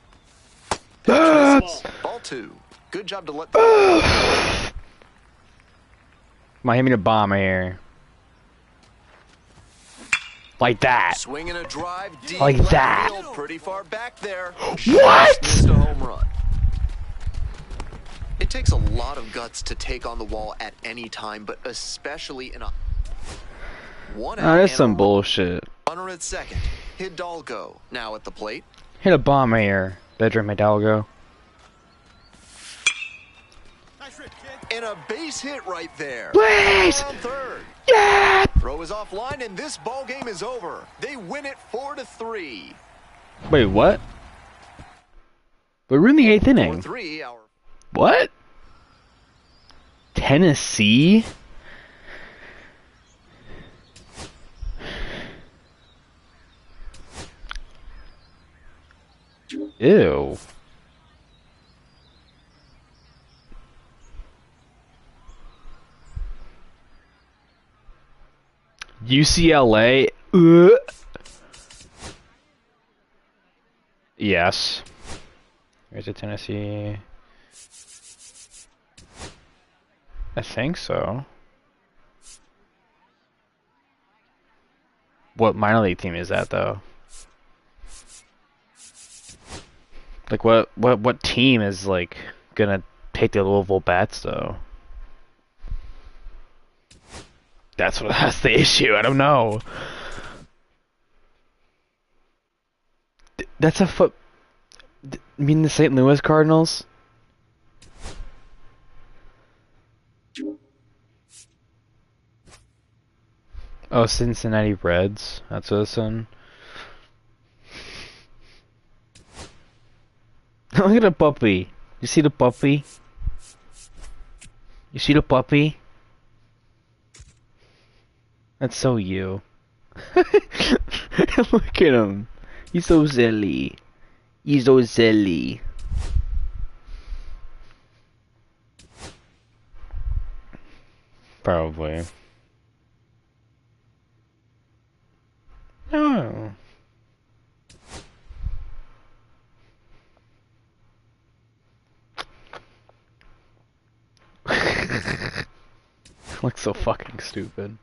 S6: Ball 2. Good job to let
S1: Might hit me a bomb here. Like that.
S6: swinging a drive deep
S1: Like
S6: left
S1: that.
S6: field, pretty far back there.
S1: What?
S6: Just missed a home run. It takes a lot of guts to take on the wall at any time, but especially in a one
S1: Oh,
S6: out
S1: that's
S6: and
S1: some
S6: a
S1: bullshit.
S6: runner at second. Hidalgo now at the plate.
S1: Hit a bomb here, bedroom Hidalgo.
S8: Nice rip, kid.
S6: And a base hit right there.
S1: Please!
S6: On third.
S1: Yeah!
S6: Throw is offline, and this ball game is over. They win it 4-3.
S1: Wait, what? We're in the 8th inning.
S6: 4-3. Our
S1: What? Tennessee? Ew. UCLA? Yes. Where's it, Tennessee? I think so. What minor league team is that, though? Like, what team is, like, gonna take the Louisville Bats, though? That's the issue. I don't know. That's a foot. You mean the St. Louis Cardinals? Oh, Cincinnati Reds. That's what it's in. Look at the puppy. You see the puppy? You see the puppy? That's so you. Look at him. He's so silly. He's so silly. Probably. No. Looks so fucking stupid.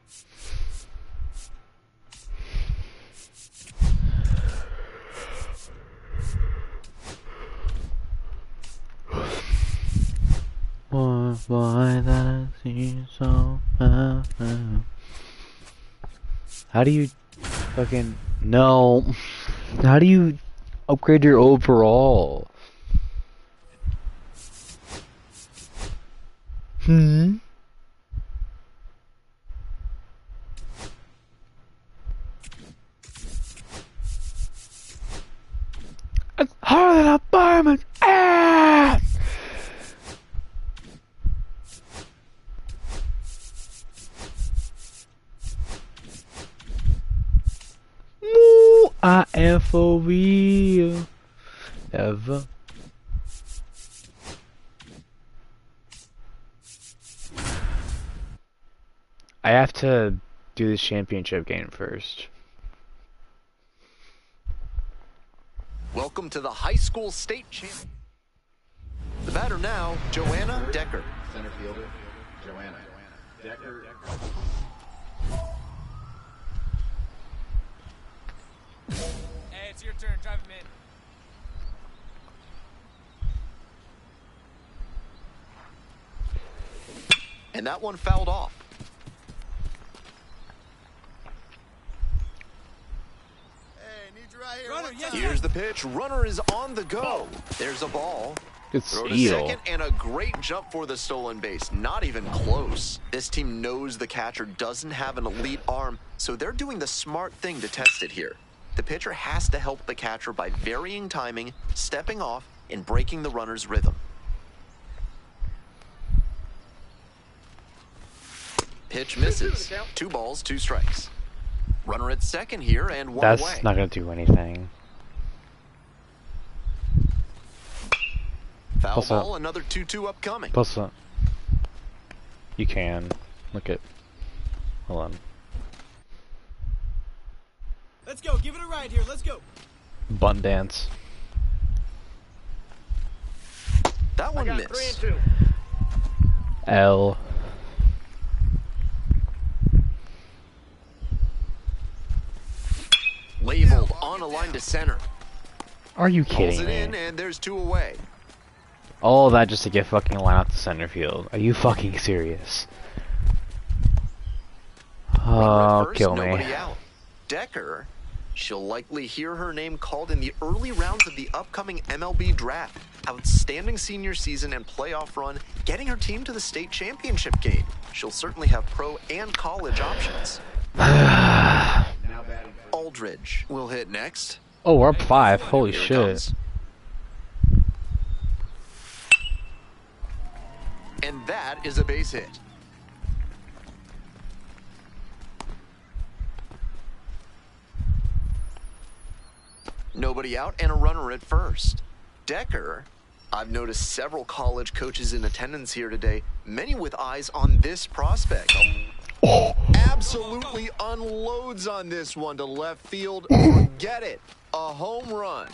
S1: Why that I see so How do you fucking no? How do you upgrade your overall? It's harder than a fireman's ass! Ooh, I am for real. Ever. I have to do this championship game first.
S6: welcome to the high school state champ. The batter now, Joanna Decker.
S3: Center fielder, Joanna. Decker.
S7: Hey, it's your turn. Drive him in.
S6: And that one fouled off.
S8: Hey, need you right here.
S7: Runner,
S8: one
S7: yes,
S8: time.
S6: Here's the pitch. Runner is on the go. There's a ball.
S1: Good
S6: Throw to
S1: steal.
S6: second, and a great jump for the stolen base. Not even close. This team knows the catcher doesn't have an elite arm, so they're doing the smart thing to test it here. The pitcher has to help the catcher by varying timing, stepping off, and breaking the runner's rhythm. Pitch misses. 2 balls, 2 strikes. Runner at second here and one
S1: That's
S6: away.
S1: not gonna do anything.
S6: Foul
S1: Plus
S6: ball,
S1: up.
S6: another 2-2 upcoming.
S1: Plus, you can look at. Hold on.
S8: Let's go. Give it a ride here. Let's go.
S1: Bun dance.
S6: That one
S8: I got 3
S6: missed.
S8: and 2.
S1: L.
S6: Labeled on a line to center.
S1: Are you
S6: Pulls
S1: kidding
S6: it in,
S1: me?
S6: and there's 2 away.
S1: All that just to get fucking line out to center field. Are you fucking serious?
S6: Runner at
S1: Oh,
S6: first,
S1: kill me.
S6: nobody out. Decker, she'll likely hear her name called in the early rounds of the upcoming MLB draft. Outstanding senior season and playoff run, getting her team to the state championship game. She'll certainly have pro and college options. Aldridge will hit next.
S1: Oh, we're up 5. Holy
S6: Here it
S1: shit.
S6: comes. And that is a base hit. Nobody out and a runner at first. Decker, I've noticed several college coaches in attendance here today, many with eyes on this prospect. Absolutely unloads on this one to left field. Forget it. A home run.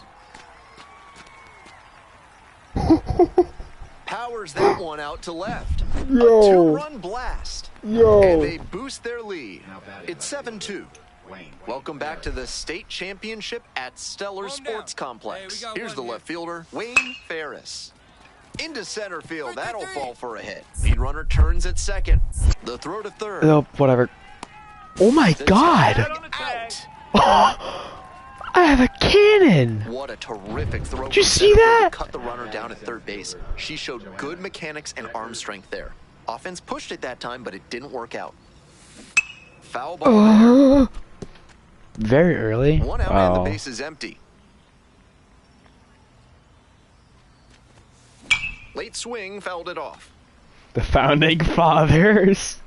S6: Powers that one out to left. A two-run blast. And they boost their lead. It's 7-2. Welcome back to the state championship at Stellar Sports Complex. Here's the left fielder, Wayne Ferris. Into center field, that'll fall for a hit. Lead runner turns at second. The throw to third.
S1: Oh, whatever. Oh my god!
S6: Out.
S1: I have a cannon!
S6: What a terrific throw.
S1: Did you
S6: from
S1: see
S6: center field
S1: that?
S6: to cut the runner down at third base. She showed good mechanics and arm strength there. Offense pushed it that time, but it didn't work out. Foul ball there.
S1: Very early?
S6: One out and the base is empty. Late swing fouled it off.
S1: The founding fathers.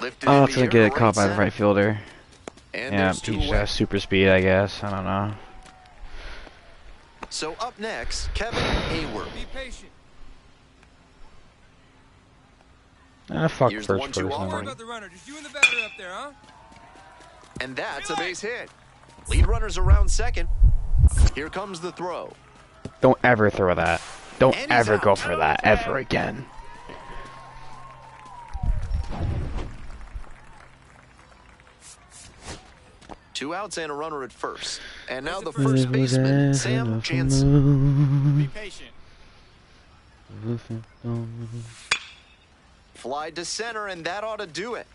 S6: Lifted
S1: Oh,
S6: in
S1: it's
S6: the
S1: gonna
S6: air
S1: get
S6: to
S1: it caught by the
S6: center.
S1: right fielder.
S6: And
S1: Yeah,
S6: there's two
S1: he just
S6: away.
S1: has super speed, I guess. I don't know.
S6: So up next, Kevin Hayward.
S7: Be patient.
S1: Fuck
S6: Here's the
S1: first
S6: 1-2
S1: person.
S6: offer.
S7: Worry about the runner. Just you and the batter up there, huh?
S6: And that's a base hit. Lead runners around second. Here comes the throw.
S1: Don't ever throw that. Don't
S6: And he's
S1: ever go
S6: out.
S1: for that ever again.
S6: Two outs and a runner at first. And now the first baseman, Sam Jansen.
S7: Be patient.
S6: Fly to center, and that ought to do it.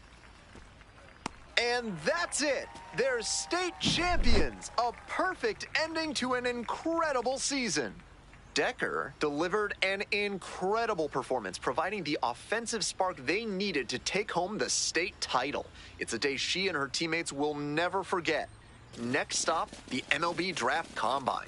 S6: And that's it. They're state champions. A perfect ending to an incredible season. Decker delivered an incredible performance, providing the offensive spark they needed to take home the state title. It's a day she and her teammates will never forget. Next stop, the MLB Draft Combine.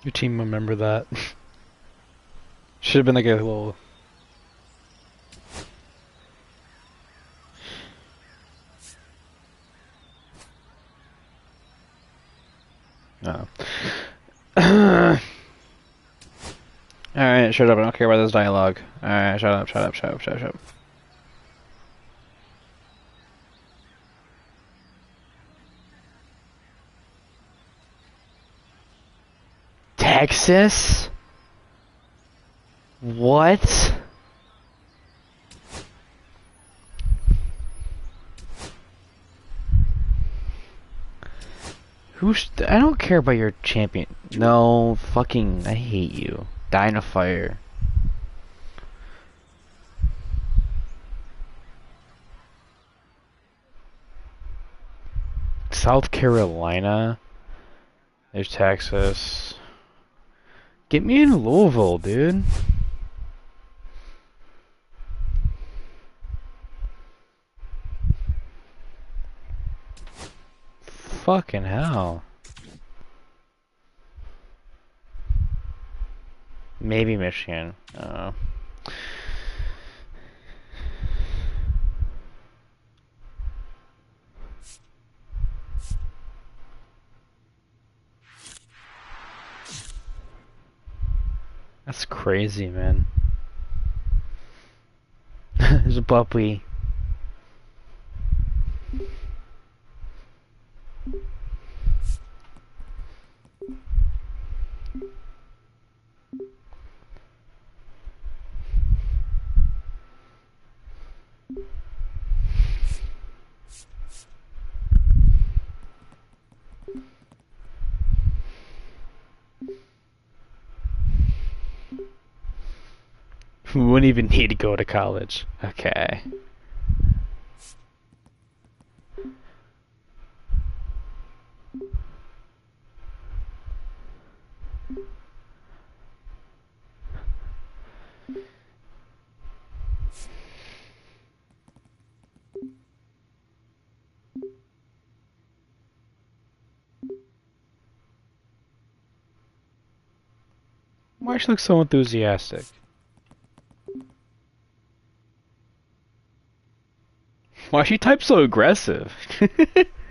S1: Your team remember that. Should have been like a little. No. Alright, shut up. I don't care about this dialogue. Alright, shut up, shut up, shut up, shut up. Texas? What? I don't care about your champion. No, fucking, I hate you. Die in a fire. South Carolina? There's Texas. Get me in Louisville, dude. Fucking hell. Maybe Michigan. I don't know. That's crazy, man. There's a puppy. We wouldn't even need to go to college. Okay. Why she look so enthusiastic? Why she type so aggressive?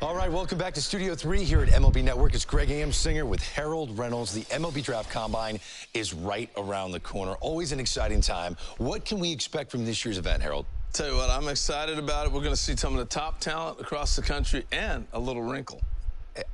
S9: All right, welcome back to Studio 3 here at MLB Network. It's Greg Amsinger with Harold Reynolds. The MLB Draft Combine is right around the corner. Always an exciting time. What can we expect from this year's event, Harold?
S10: Tell you what, I'm excited about it. We're going to see some of the top talent across the country and a little wrinkle.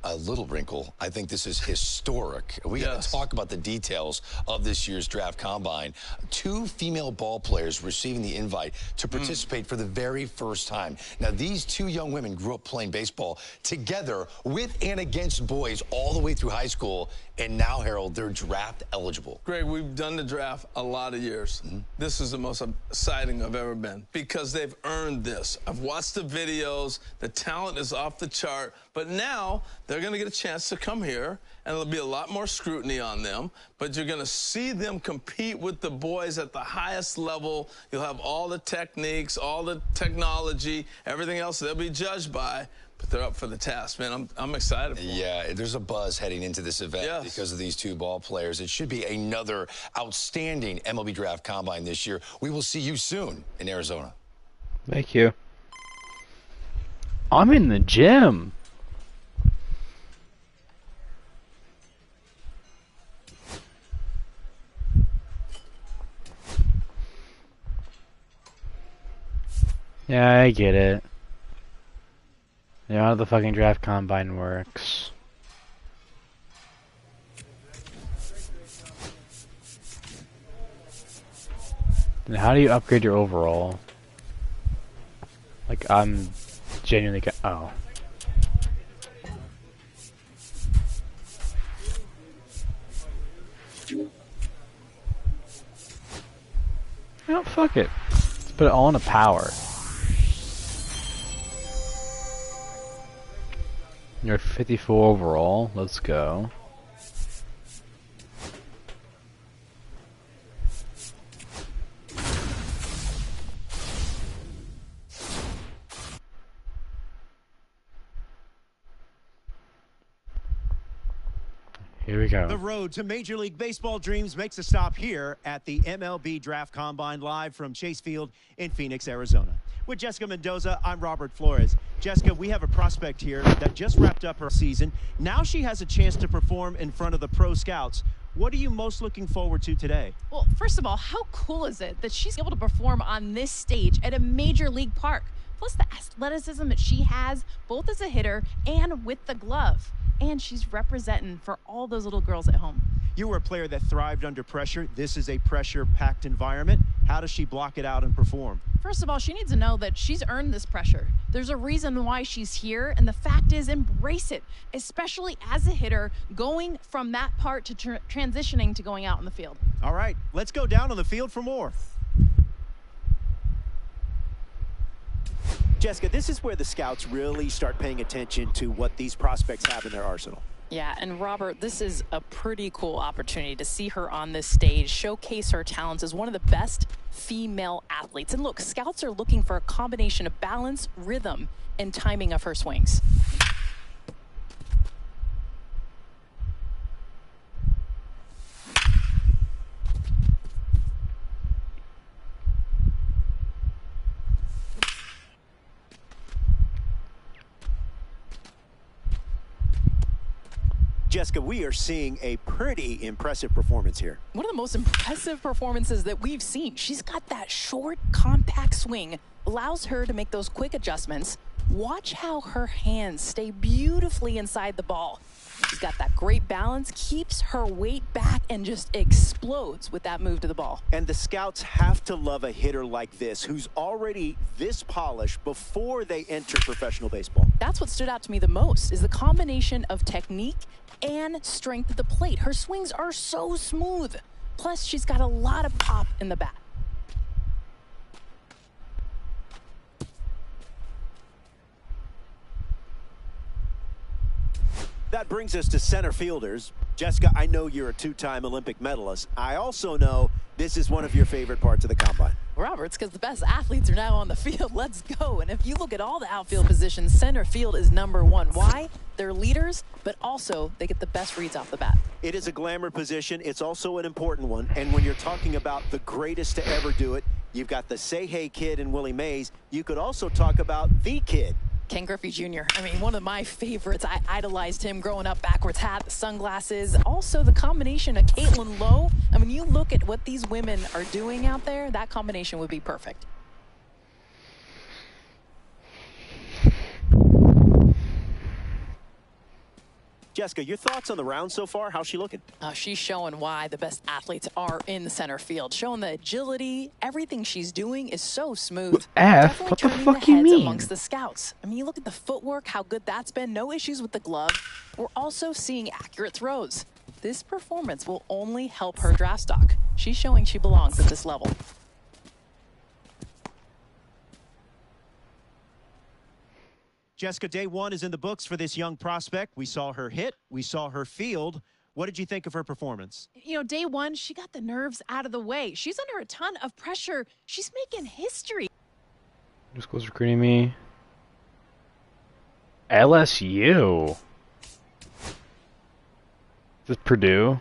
S9: A little wrinkle. I think this is historic. We got to talk about the details of this year's draft combine. 2 female ball players receiving the invite to participate for the very first time. Now, these 2 young women grew up playing baseball together with and against boys all the way through high school. And now, Harold, they're draft eligible.
S10: Greg, we've done the draft a lot of years. This is the most exciting I've ever been because they've earned this. I've watched the videos. The talent is off the chart. But now they're going to get a chance to come here, and there'll be a lot more scrutiny on them. But you're going to see them compete with the boys at the highest level. You'll have all the techniques, all the technology, everything else they'll be judged by. But they're up for the task, man. I'm excited for them.
S9: Yeah, there's a buzz heading into this event because of these 2 ball players. It should be another outstanding MLB Draft Combine this year. We will see you soon in Arizona.
S1: Thank you. I'm in the gym. Yeah, I get it. You know how the fucking draft combine works. And how do you upgrade your overall? Like, I'm genuinely oh. Oh, fuck it. Let's put it all into power. You're 54 overall. Let's go. Here we go.
S11: The road to Major League Baseball dreams makes a stop here at the MLB Draft Combine live from Chase Field in Phoenix, Arizona. With Jessica Mendoza, I'm Robert Flores. Jessica, we have a prospect here that just wrapped up her season. Now she has a chance to perform in front of the pro scouts. What are you most looking forward to today?
S12: Well, first of all, how cool is it that she's able to perform on this stage at a major league park? Plus the athleticism that she has, both as a hitter and with the glove. And she's representing for all those little girls at home.
S11: You were a player that thrived under pressure. This is a pressure-packed environment. How does she block it out and perform?
S12: First of all, she needs to know that she's earned this pressure. There's a reason why she's here, and the fact is, embrace it, especially as a hitter, going from that part to transitioning to going out in the field.
S11: All right, let's go down on the field for more. Jessica, this is where the scouts really start paying attention to what these prospects have in their arsenal.
S13: Yeah, and Robert, this is a pretty cool opportunity to see her on this stage, showcase her talents as one of the best female athletes. And look, scouts are looking for a combination of balance, rhythm, and timing of her swings.
S11: Jessica, we are seeing a pretty impressive performance here.
S13: One of the most impressive performances that we've seen. She's got that short, compact swing, allows her to make those quick adjustments. Watch how her hands stay beautifully inside the ball. She's got that great balance, keeps her weight back, and just explodes with that move to the ball.
S11: And the scouts have to love a hitter like this, who's already this polished before they enter professional baseball.
S13: That's what stood out to me the most, is the combination of technique and strength at the plate. Her swings are so smooth. Plus, she's got a lot of pop in the bat.
S11: That brings us to center fielders. Jessica, I know you're a two-time Olympic medalist. I also know this is one of your favorite parts of the combine.
S13: Roberts, because the best athletes are now on the field. Let's go. And if you look at all the outfield positions, center field is #1. Why? They're leaders, but also they get the best reads off the bat.
S11: It is a glamour position. It's also an important one. And when you're talking about the greatest to ever do it, you've got the Say Hey kid and Willie Mays. You could also talk about the kid.
S13: Ken Griffey Jr. I mean, one of my favorites. I idolized him growing up. Backwards hat, the sunglasses. Also, the combination of Caitlin Lowe. I mean, you look at what these women are doing out there, that combination would be perfect.
S11: Jessica, your thoughts on the round so far? How's she looking?
S13: She's showing why the best athletes are in the center field. Showing the agility. Everything she's doing is so smooth.
S1: F? What the fuck you mean?
S13: Amongst the scouts. I mean, you look at the footwork, how good that's been. No issues with the glove. We're also seeing accurate throws. This performance will only help her draft stock. She's showing she belongs at this level.
S11: Jessica, day one is in the books for this young prospect. We saw her hit. We saw her field. What did you think of her performance?
S12: You know, day one, she got the nerves out of the way. She's under a ton of pressure. She's making history.
S1: School's recruiting me. LSU. Is this Purdue?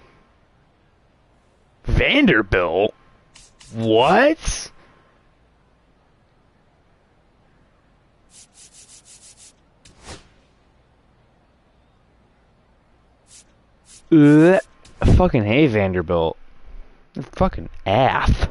S1: Vanderbilt? What? I fucking hate Vanderbilt. They're fucking ass.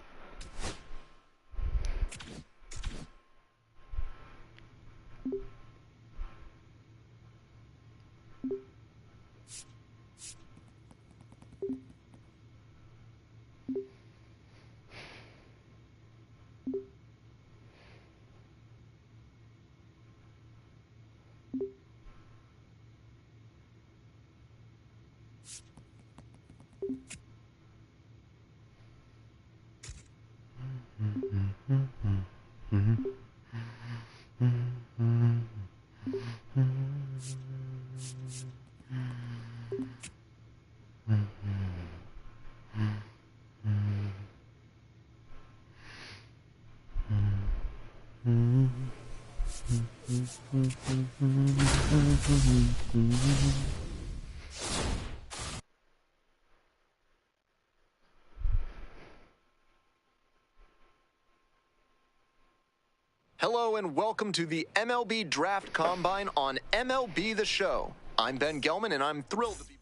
S6: Hello and welcome to the MLB Draft Combine on MLB The Show. I'm Ben Gelman and I'm thrilled to be...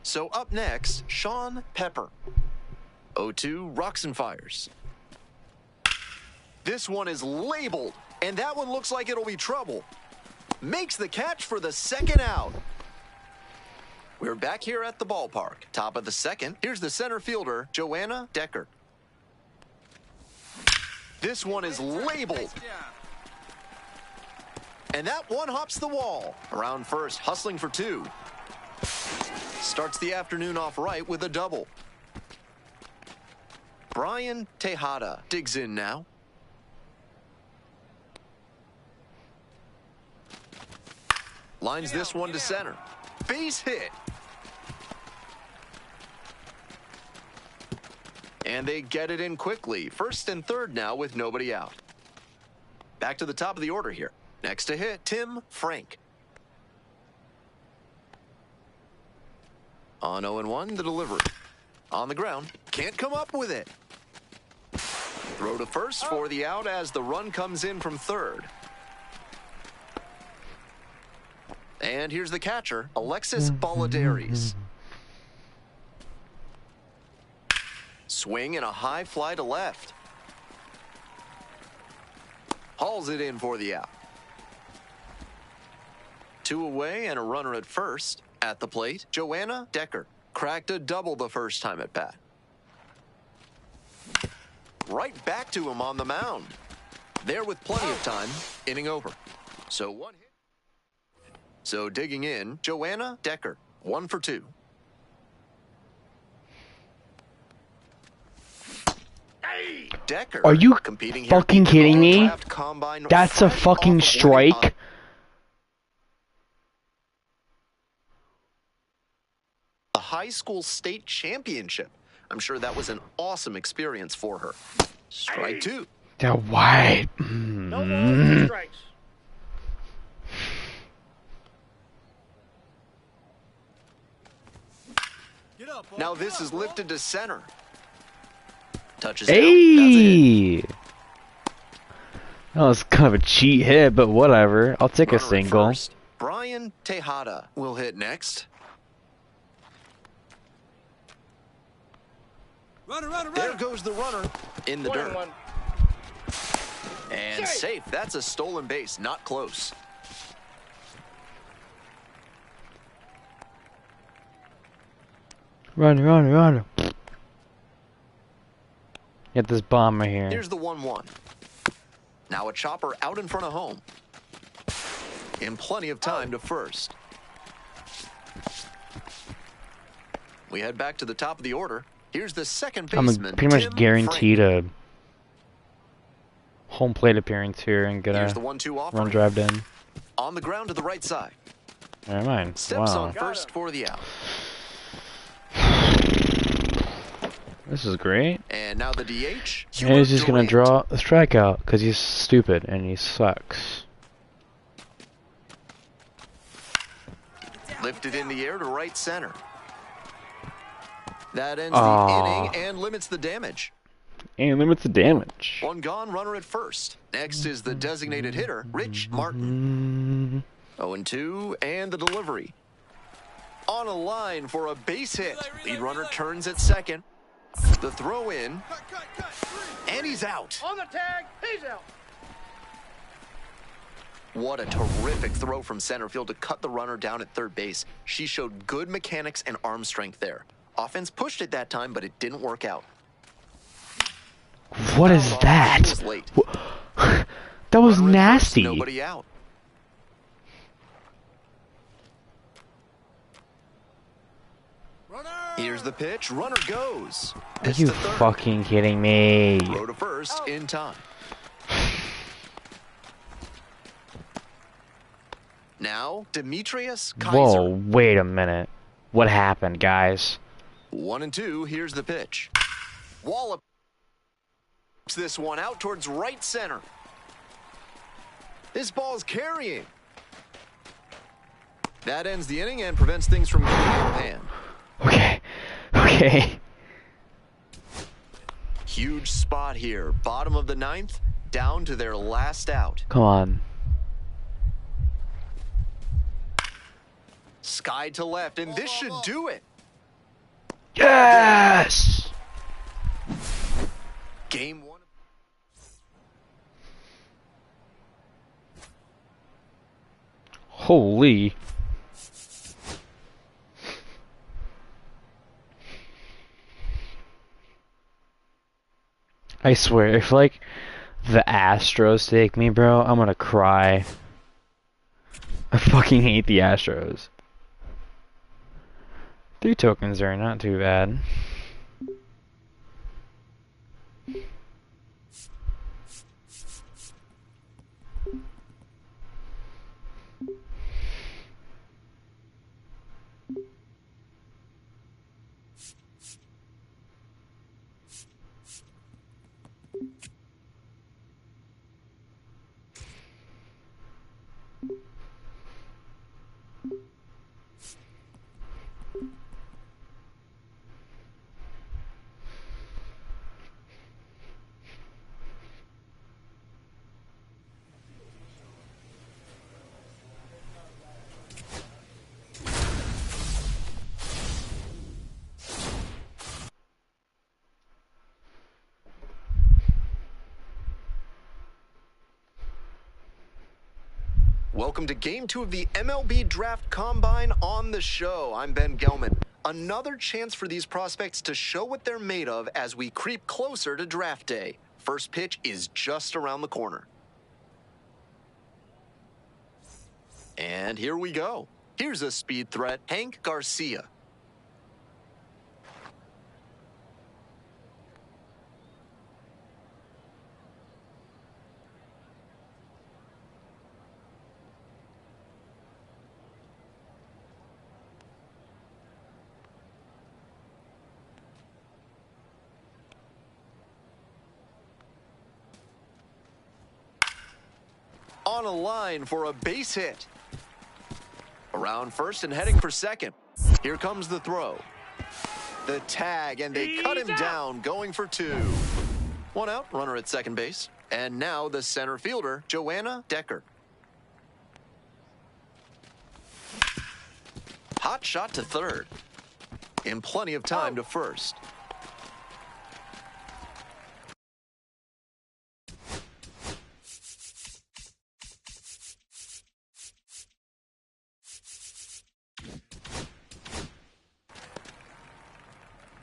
S6: So up next, Sean Pepper. 0-2 Rocks and Fires. This one is labeled, and that one looks like it'll be trouble. Makes the catch for the second out. We're back here at the ballpark. Top of the second, here's the center fielder, Joanna Decker. This one is labeled. And that one hops the wall. Around first, hustling for two. Starts the afternoon off right with a double. Brian Tejada digs in now. Lines this one to center. Base hit. And they get it in quickly. First and third now with nobody out. Back to the top of the order here. Next to hit, Tim Frank. On 0-1, the delivery. On the ground. Can't come up with it. Throw to first for the out as the run comes in from third. And here's the catcher, Alexis Balladares. Swing and a high fly to left. Hauls it in for the out. Two away and a runner at first. At the plate, Joanna Decker. Cracked a double the first time at bat. Right back to him on the mound. There with plenty of time, inning over. So one hit. So digging in, Joanna Decker, 1 for 2. Decker,
S1: are you
S6: competing
S1: fucking kidding me?
S6: Combine
S1: That's a fucking strike.
S6: high school state championship. I'm sure that was an awesome experience for her. Strike two.
S1: They're white.
S8: No balls, 2 strikes.
S6: Now this is lifted to center. Touches down. That's a hit.
S1: Hey! That was kind of a cheat hit, but whatever. I'll take
S6: Runner
S1: a
S6: at
S1: single.
S6: first. Brian Tejada will hit next. There goes the runner in the dirt. And safe. That's a stolen base. Not close.
S1: Run. Get this bomb right here.
S6: Here's the 1-1. Now a chopper out in front of home. And plenty of time to first. We head back to the top of the order. Here's the second baseman.
S1: I'm pretty much
S6: Tim
S1: guaranteed
S6: Frank.
S1: a home plate appearance here and get
S6: Here's
S1: a
S6: the 1-2
S1: run
S6: offering.
S1: drive in.
S6: On the ground to the right side.
S1: Never mind.
S6: Steps
S1: Wow.
S6: on first for the out.
S1: This is great.
S6: And now the DH.
S1: And he's just gonna
S6: Durant.
S1: draw a strikeout because he's stupid and he sucks.
S6: Lifted in the air to right center. That ends
S1: Aw.
S6: the inning and limits the damage.
S1: And limits the damage.
S6: One gone, runner at first. Next is the designated hitter, Rich Martin. 0-2, and the delivery. On a line for a base hit. Lead runner turns at second. The throw in. And he's out.
S8: On the tag, he's out.
S6: What a terrific throw from center field to cut the runner down at third base. She showed good mechanics and arm strength there. Offense pushed it that time, but it didn't work out.
S1: What is that?
S6: He was late.
S1: That was
S6: Runner at first,
S1: nasty.
S6: nobody out. Here's the pitch. Runner goes.
S1: Are
S6: This
S1: you
S6: to third.
S1: fucking kidding me?
S6: Throw to first in time. Now, Demetrius Kaiser.
S1: Whoa, wait a minute. What happened, guys?
S6: 1-2. Here's the pitch. Wallop this one out towards right center. This ball's carrying. That ends the inning and prevents things from getting out of hand.
S1: Okay.
S6: Huge spot here. Bottom of the ninth, down to their last out.
S1: Come on.
S6: Sky to left, and this should do it.
S1: Yes!
S6: Game one.
S1: Holy. I swear, if like the Astros take me, bro, I'm gonna cry. I fucking hate the Astros. 3 tokens there, not too bad.
S6: Welcome to Game 2 of the MLB Draft Combine on the show. I'm Ben Gelman. Another chance for these prospects to show what they're made of as we creep closer to draft day. First pitch is just around the corner. And here we go. Here's a speed threat, Hank Garcia. on a line for a base hit. Around first and heading for second. Here comes the throw. The tag, and they cut him down, going for 2. 1 out, runner at second base. And now the center fielder, Joanna Decker. Hot shot to third. And plenty of time to first.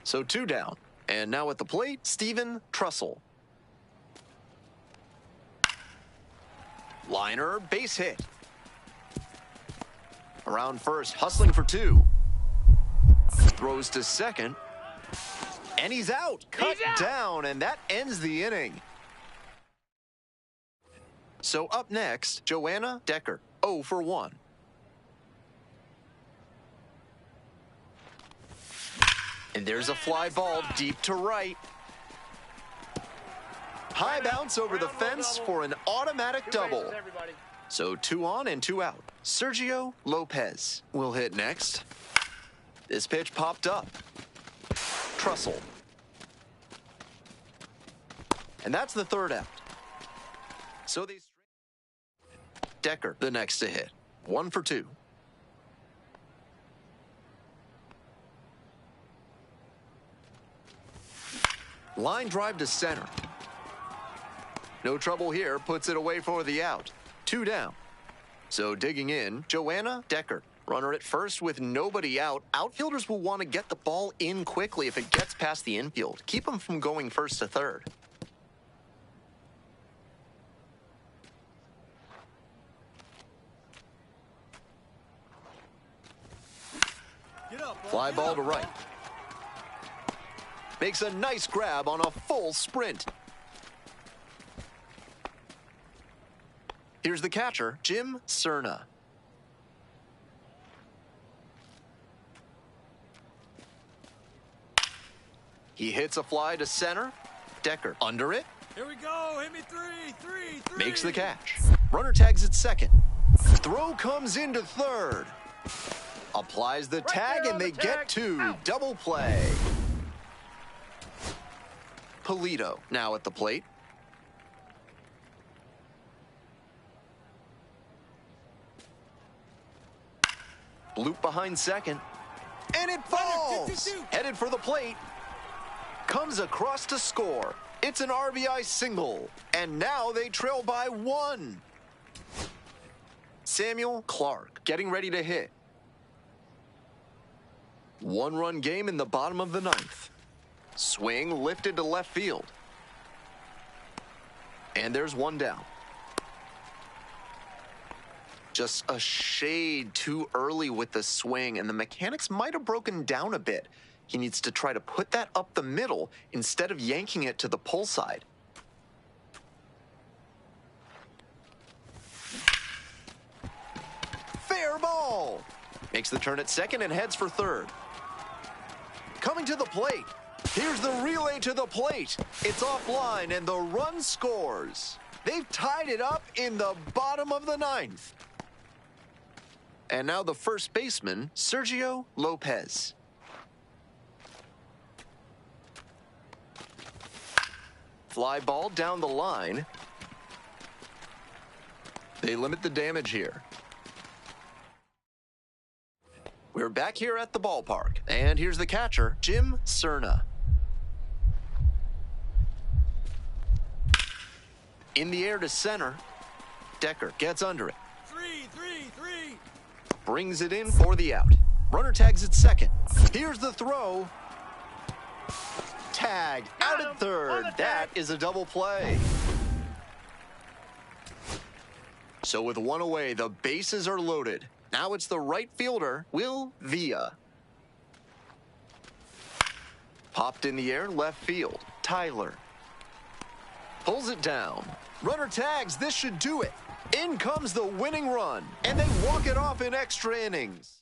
S6: So 2 down. And now at the plate, Steven Trussell. Liner, base hit. Around first, hustling for 2. Throws to second. And he's out. Cut down, and that ends the inning. So up next, Joanna Decker, 0 for 1. And there's a fly ball deep to right. High bounce over the fence for an automatic double. So 2 on and 2 out. Sergio Lopez will hit next. This pitch popped up. Trussell. And that's the 3rd out. So they... Decker, the next to hit. 1 for 2. Line drive to center. No trouble here, puts it away for the out. 2 down. So digging in, Joanna Decker. Runner at first with nobody out. Outfielders will want to get the ball in quickly if it gets past the infield. Keep them from going first to third. Fly ball to right. Makes a nice grab on a full sprint. Here's the catcher, Jim Cerna. He hits a fly to center. Decker under it.
S7: Here we go. Hit me 3.
S6: Makes the catch. Runner tags at second. Throw comes into third. Applies the tag, and they get 2. Double play. Polito now at the plate. Loop behind second. And it falls. Headed for the plate. Comes across to score. It's an RBI single. And now they trail by 1. Samuel Clark getting ready to hit. 1-run game in the bottom of the 9th. Swing lifted to left field. And there's 1 down. Just a shade too early with the swing, and the mechanics might have broken down a bit. He needs to try to put that up the middle instead of yanking it to the pull side. Fair ball. Makes the turn at second and heads for third. Coming to the plate. Here's the relay to the plate. It's offline, and the run scores. They've tied it up in the bottom of the 9th. And now the first baseman, Sergio Lopez. Fly ball down the line. They limit the damage here. We're back here at the ballpark, and here's the catcher, Jim Cerna. In the air to center. Decker gets under it.
S7: 3.
S6: Brings it in for the out. Runner tags at second. Here's the throw. Tag out at third. That is a double play. So with 1 away, the bases are loaded. Now it's the right fielder, Will Villa. Popped in the air, left field, Tyler. Pulls it down. Runner tags, this should do it. In comes the winning run, and they walk it off in extra innings.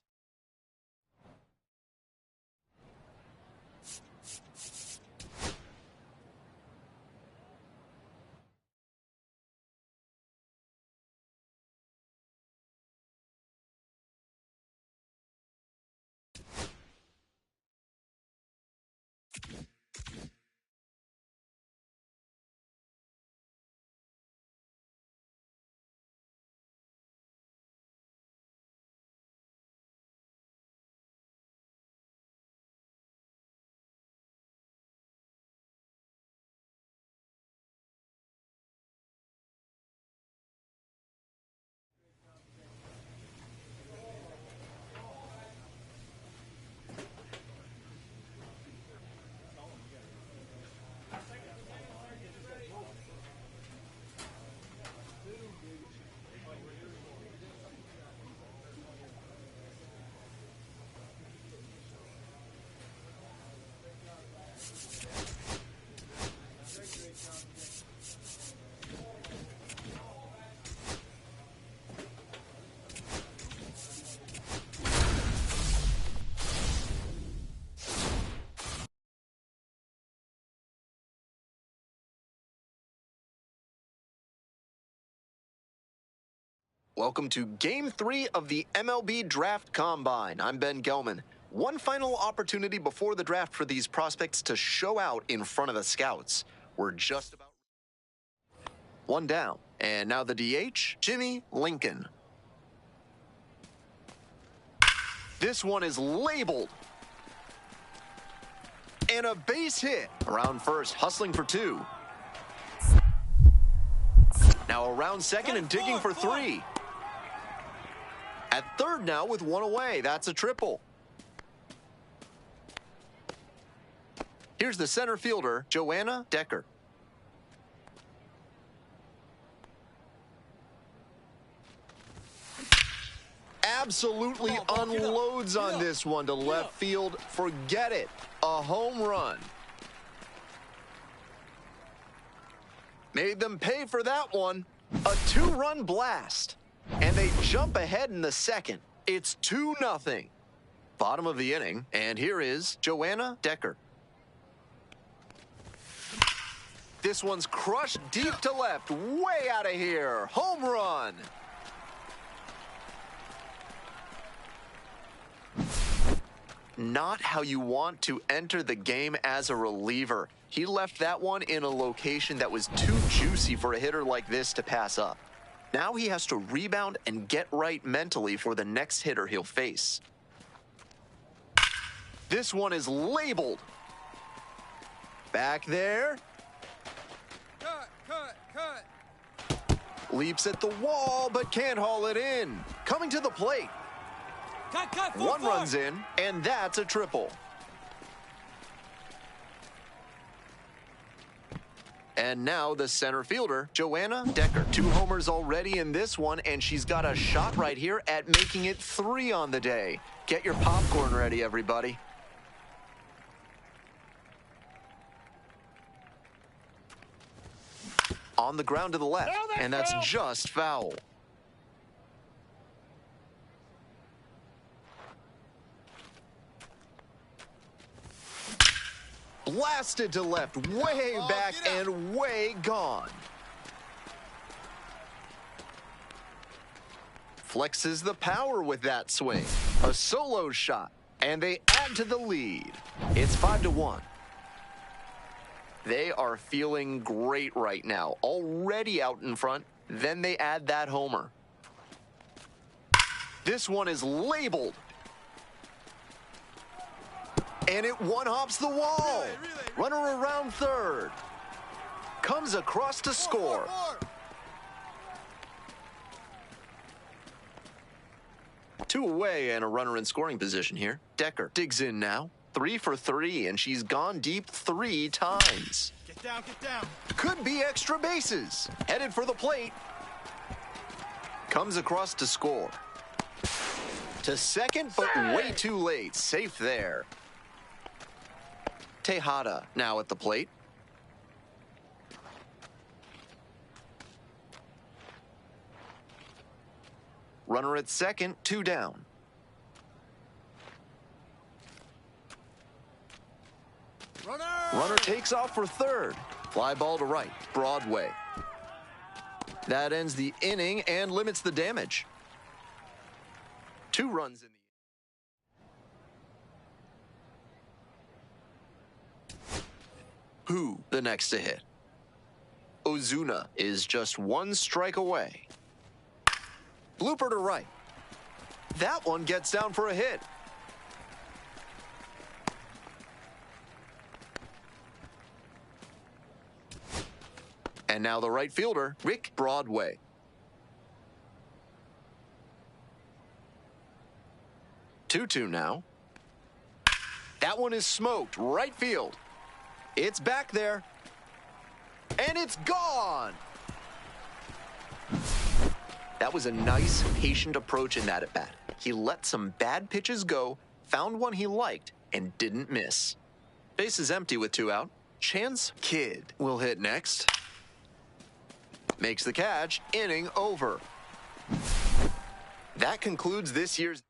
S6: Welcome to Game 3 of the MLB Draft Combine. I'm Ben Gelman. One final opportunity before the draft for these prospects to show out in front of the scouts. We're just about one down. And now the DH, Jimmy Lincoln. This one is labeled. And a base hit. Around first, hustling for 2. Now around second and digging for 3. At third now with 1 away. That's a triple. Here's the center fielder, Joanna Decker. Absolutely unloads on this one to left field. Forget it. A home run. Made them pay for that one. A 2-run blast. And they jump ahead in the second. It's 2-0. Bottom of the inning, and here is Joanna Decker. This one's crushed deep to left, way out of here. Home run. Not how you want to enter the game as a reliever. He left that one in a location that was too juicy for a hitter like this to pass up. Now he has to rebound and get right mentally for the next hitter he'll face. This one is labeled. Back there.
S7: Cut.
S6: Leaps at the wall, but can't haul it in. Coming to the plate.
S7: Cut.
S6: One runs in, and that's a triple. And now the center fielder, Joanna Decker. 2 homers already in this one, and she's got a shot right here at making it 3 on the day. Get your popcorn ready, everybody. On the ground to the left, and that's just foul. Blasted to left, way back and way gone. Flexes the power with that swing. A solo shot, and they add to the lead. It's 5-1. They are feeling great right now, already out in front. Then they add that homer. This one is labeled. And it one-hops the wall. Runner around third. Comes across to score. Two away and a runner in scoring position here. Decker digs in now. 3 for 3, and she's gone deep 3 times.
S8: Get down.
S6: Could be extra bases. Headed for the plate. Comes across to score. To second, but way too late. Safe there. Tejada now at the plate. Runner at second, 2 down. Runner takes off for third. Fly ball to right, Broadway. That ends the inning and limits the damage. 2 runs in Who the next to hit? Ozuna is just one strike away. Blooper to right. That one gets down for a hit. And now the right fielder, Rick Broadway. Two now. That one is smoked, right field. It's back there. And it's gone. That was a nice, patient approach in that at-bat. He let some bad pitches go, found one he liked, and didn't miss. Base is empty with 2 out. Chance Kidd will hit next. Makes the catch, inning over. That concludes this year's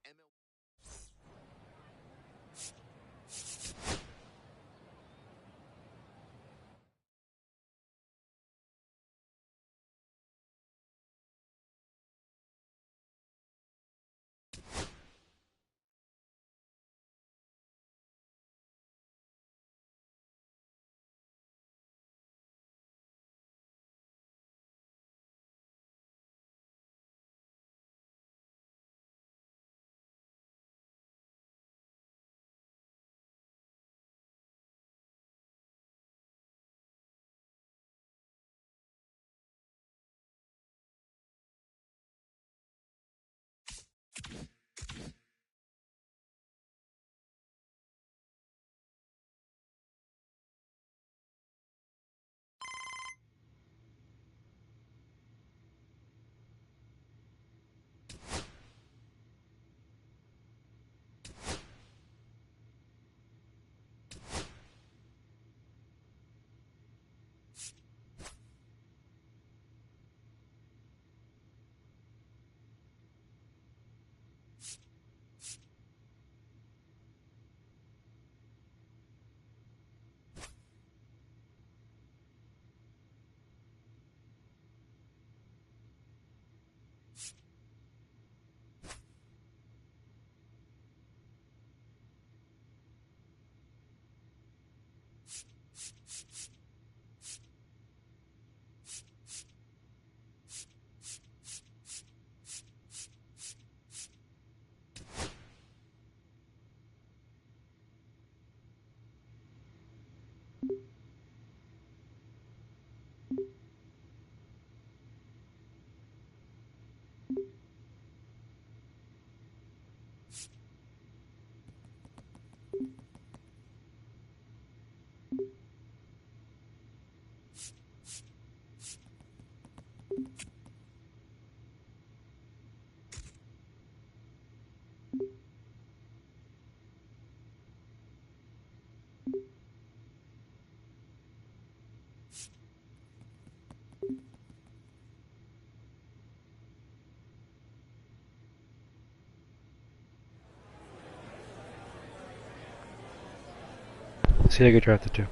S1: See, I get drafted too.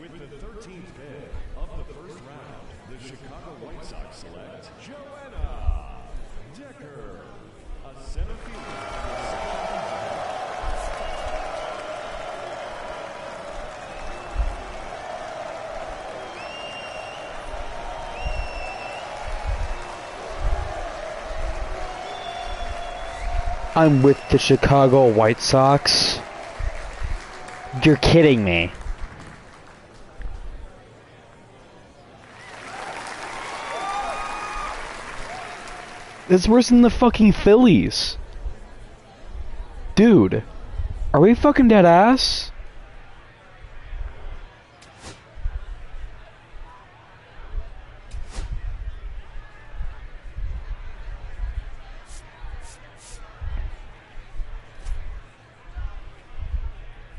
S14: With the 13th pick of the first round, the Chicago White Sox select Joanna Decker, a center fielder.
S1: I'm with the Chicago White Sox. You're kidding me. It's worse than the fucking Phillies. Dude, are we fucking dead ass?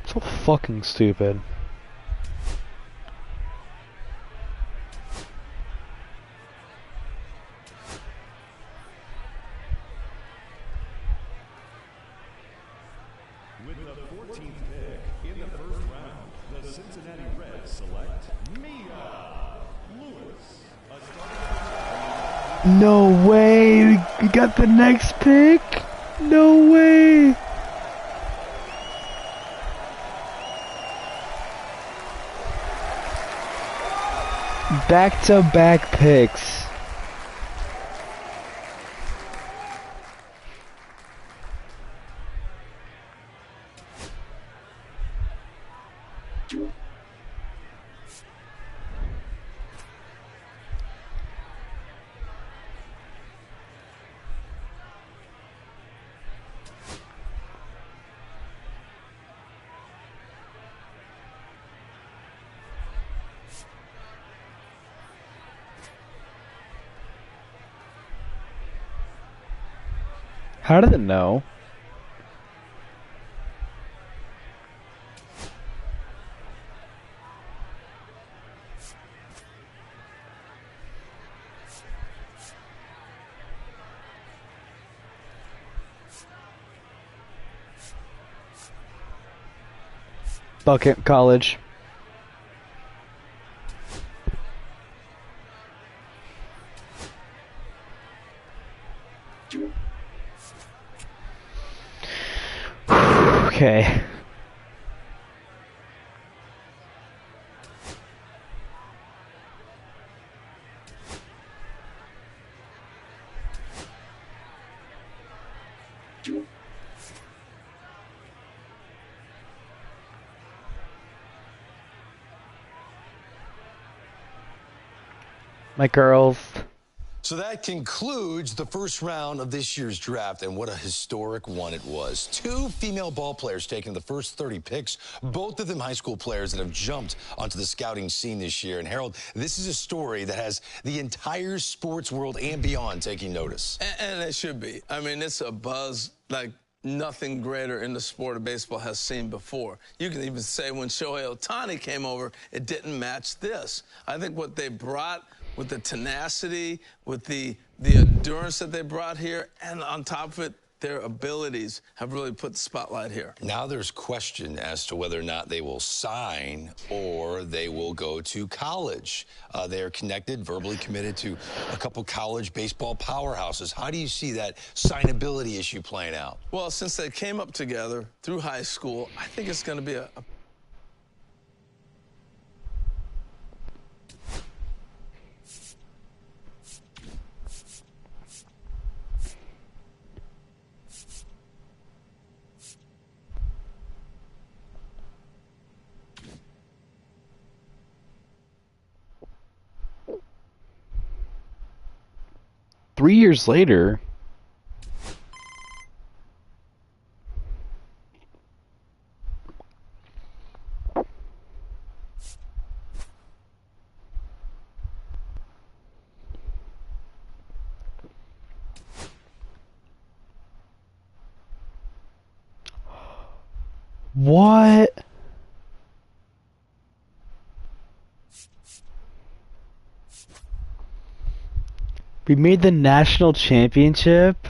S1: So fucking stupid.
S14: With the 14th pick in the first round, the Cincinnati Reds select Mia Lewis.
S1: No way! We got the next pick? No way! Back-to-back picks. How did it know? Bucket College. Okay. My girls.
S9: So that concludes the first round of this year's draft, and what a historic one it was. 2 female ball players taking the first 30 picks, both of them high school players that have jumped onto the scouting scene this year. And Harold, this is a story that has the entire sports world and beyond taking notice.
S10: And it should be. I mean, it's a buzz like nothing greater in the sport of baseball has seen before. You can even say when Shohei Ohtani came over, it didn't match this. I think what they brought with the tenacity, with the endurance that they brought here, and on top of it, their abilities have really put the spotlight here.
S9: Now there's question as to whether or not they will sign or they will go to college. They are connected, verbally committed to a couple college baseball powerhouses. How do you see that signability issue playing out?
S10: Well, since they came up together through high school, I think it's going to be a
S1: 3 years later. What? We made the national championship?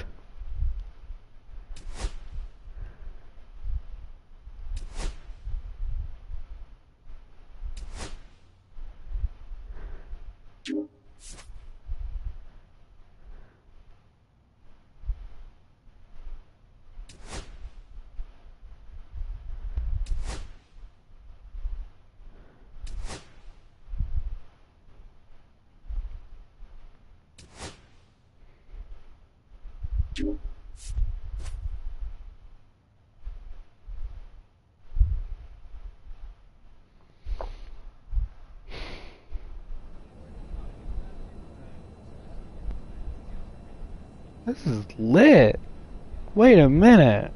S1: This is lit. Wait a minute.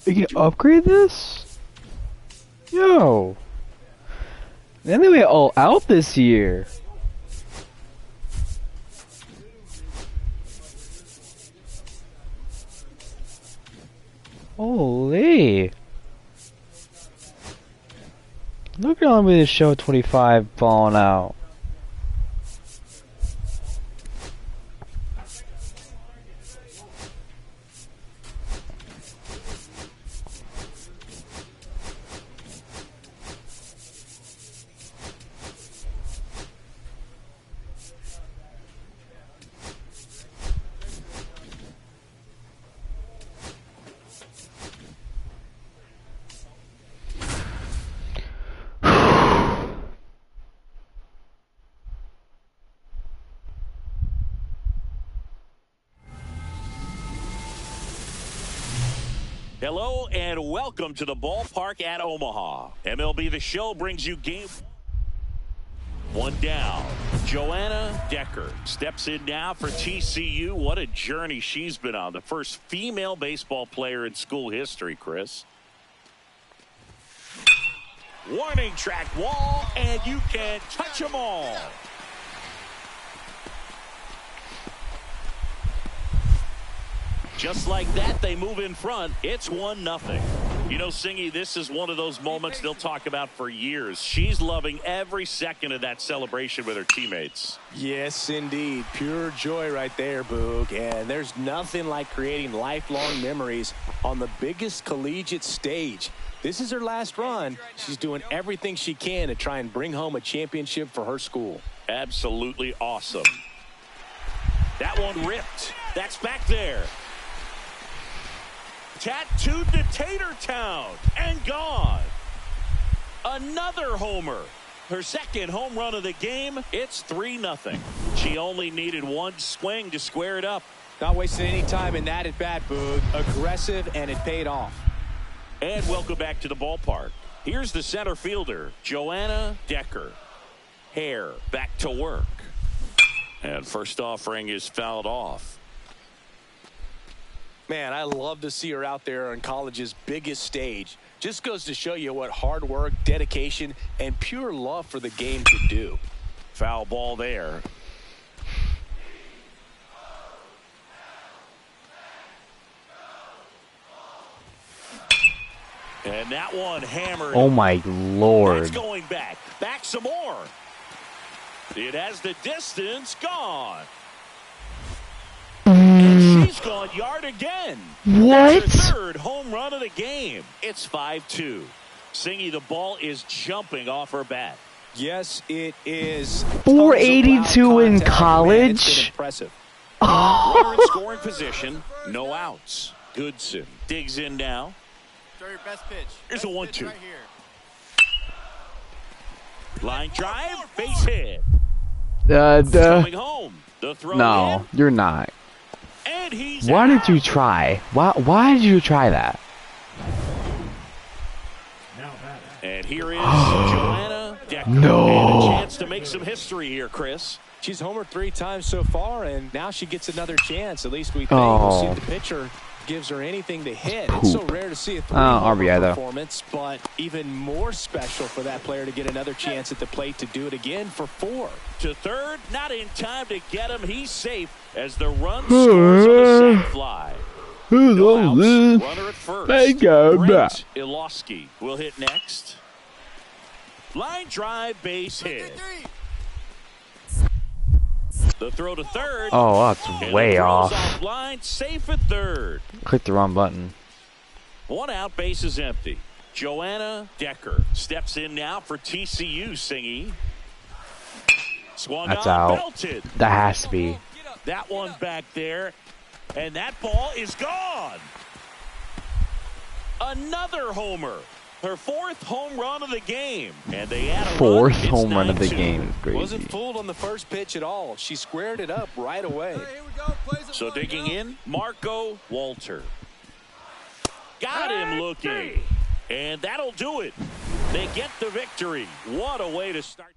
S1: You can upgrade this? Yo! Then they went all out this year. Holy! Look at me to show 25 falling out.
S2: Hello and welcome to the ballpark at Omaha. MLB The Show brings you game one down. Joanna Decker steps in now for TCU. What a journey she's been on. The first female baseball player in school history, Chris. Warning track wall, and you can't touch them all. Just like that, they move in front. It's 1-0. You know, Singy, this is one of those moments they'll talk about for years. She's loving every second of that celebration with her teammates.
S4: Yes, indeed. Pure joy right there, Boog. And there's nothing like creating lifelong memories on the biggest collegiate stage. This is her last run. She's doing everything she can to try and bring home a championship for her school.
S2: Absolutely awesome. That one ripped. That's back there. Tattooed to Tatertown and gone. Another homer. Her second home run of the game. It's 3-0. She only needed one swing to square it up.
S4: Not wasting any time in that at bat, Boog. Aggressive, and it paid off.
S2: And welcome back to the ballpark. Here's the center fielder, Joanna Decker. Hare back to work. And first offering is fouled off.
S4: Man, I love to see her out there on college's biggest stage. Just goes to show you what hard work, dedication, and pure love for the game can do.
S2: Foul ball there. And that one hammered.
S1: Oh my lord.
S2: It's going back. Back some more. It has the distance gone. And she's gone yard again.
S1: What?
S2: That's her third home run of the game. It's 5-2. Singy, the ball is jumping off her bat.
S4: Yes, it is.
S1: 482 in college?
S4: It's been impressive.
S2: Runner in scoring position. No outs. Goodson digs in now.
S7: Throw your best pitch.
S2: Here's a 1-2.
S7: Right here.
S2: Line drive, base hit. Coming home. The throw
S1: no,
S2: in.
S1: you're not.
S2: And he's
S1: Why
S2: out.
S1: did you try? Why did you try that?
S14: Now batting
S2: And here is Joanna Decker.
S1: No.
S2: And a chance to make some history here, Chris.
S4: She's homered 3 times so far, and now she gets another chance. At least we think. We'll see if the pitcher gives her anything to hit. It's so rare to see a 3-homer performance, but even more special for that player to get another chance at the plate to do it again for 4.
S2: To third, not in time to get him. He's safe as the run scores on a sac fly. No outs. Runner at first. Brent Ilosky will hit next. Line drive, base hit. The throw to third.
S1: Oh, that's way off.
S2: Line safe at third.
S1: Click the wrong button.
S2: 1 out, base is empty. Joanna Decker steps in now for TCU. Singy. Swung
S1: That's
S2: on,
S1: out.
S2: belted.
S1: That has to be.
S2: That one back there. And that ball is gone. Another homer. Her 4th home run of the game. And they add a
S1: 4th
S2: run.
S1: home run of the
S2: 9-2.
S1: game. Crazy.
S4: Wasn't fooled on the first pitch at all. She squared it up right away.
S2: So digging in, Marco Walter. Got him looking. And that'll do it. They get the victory. What a way to start.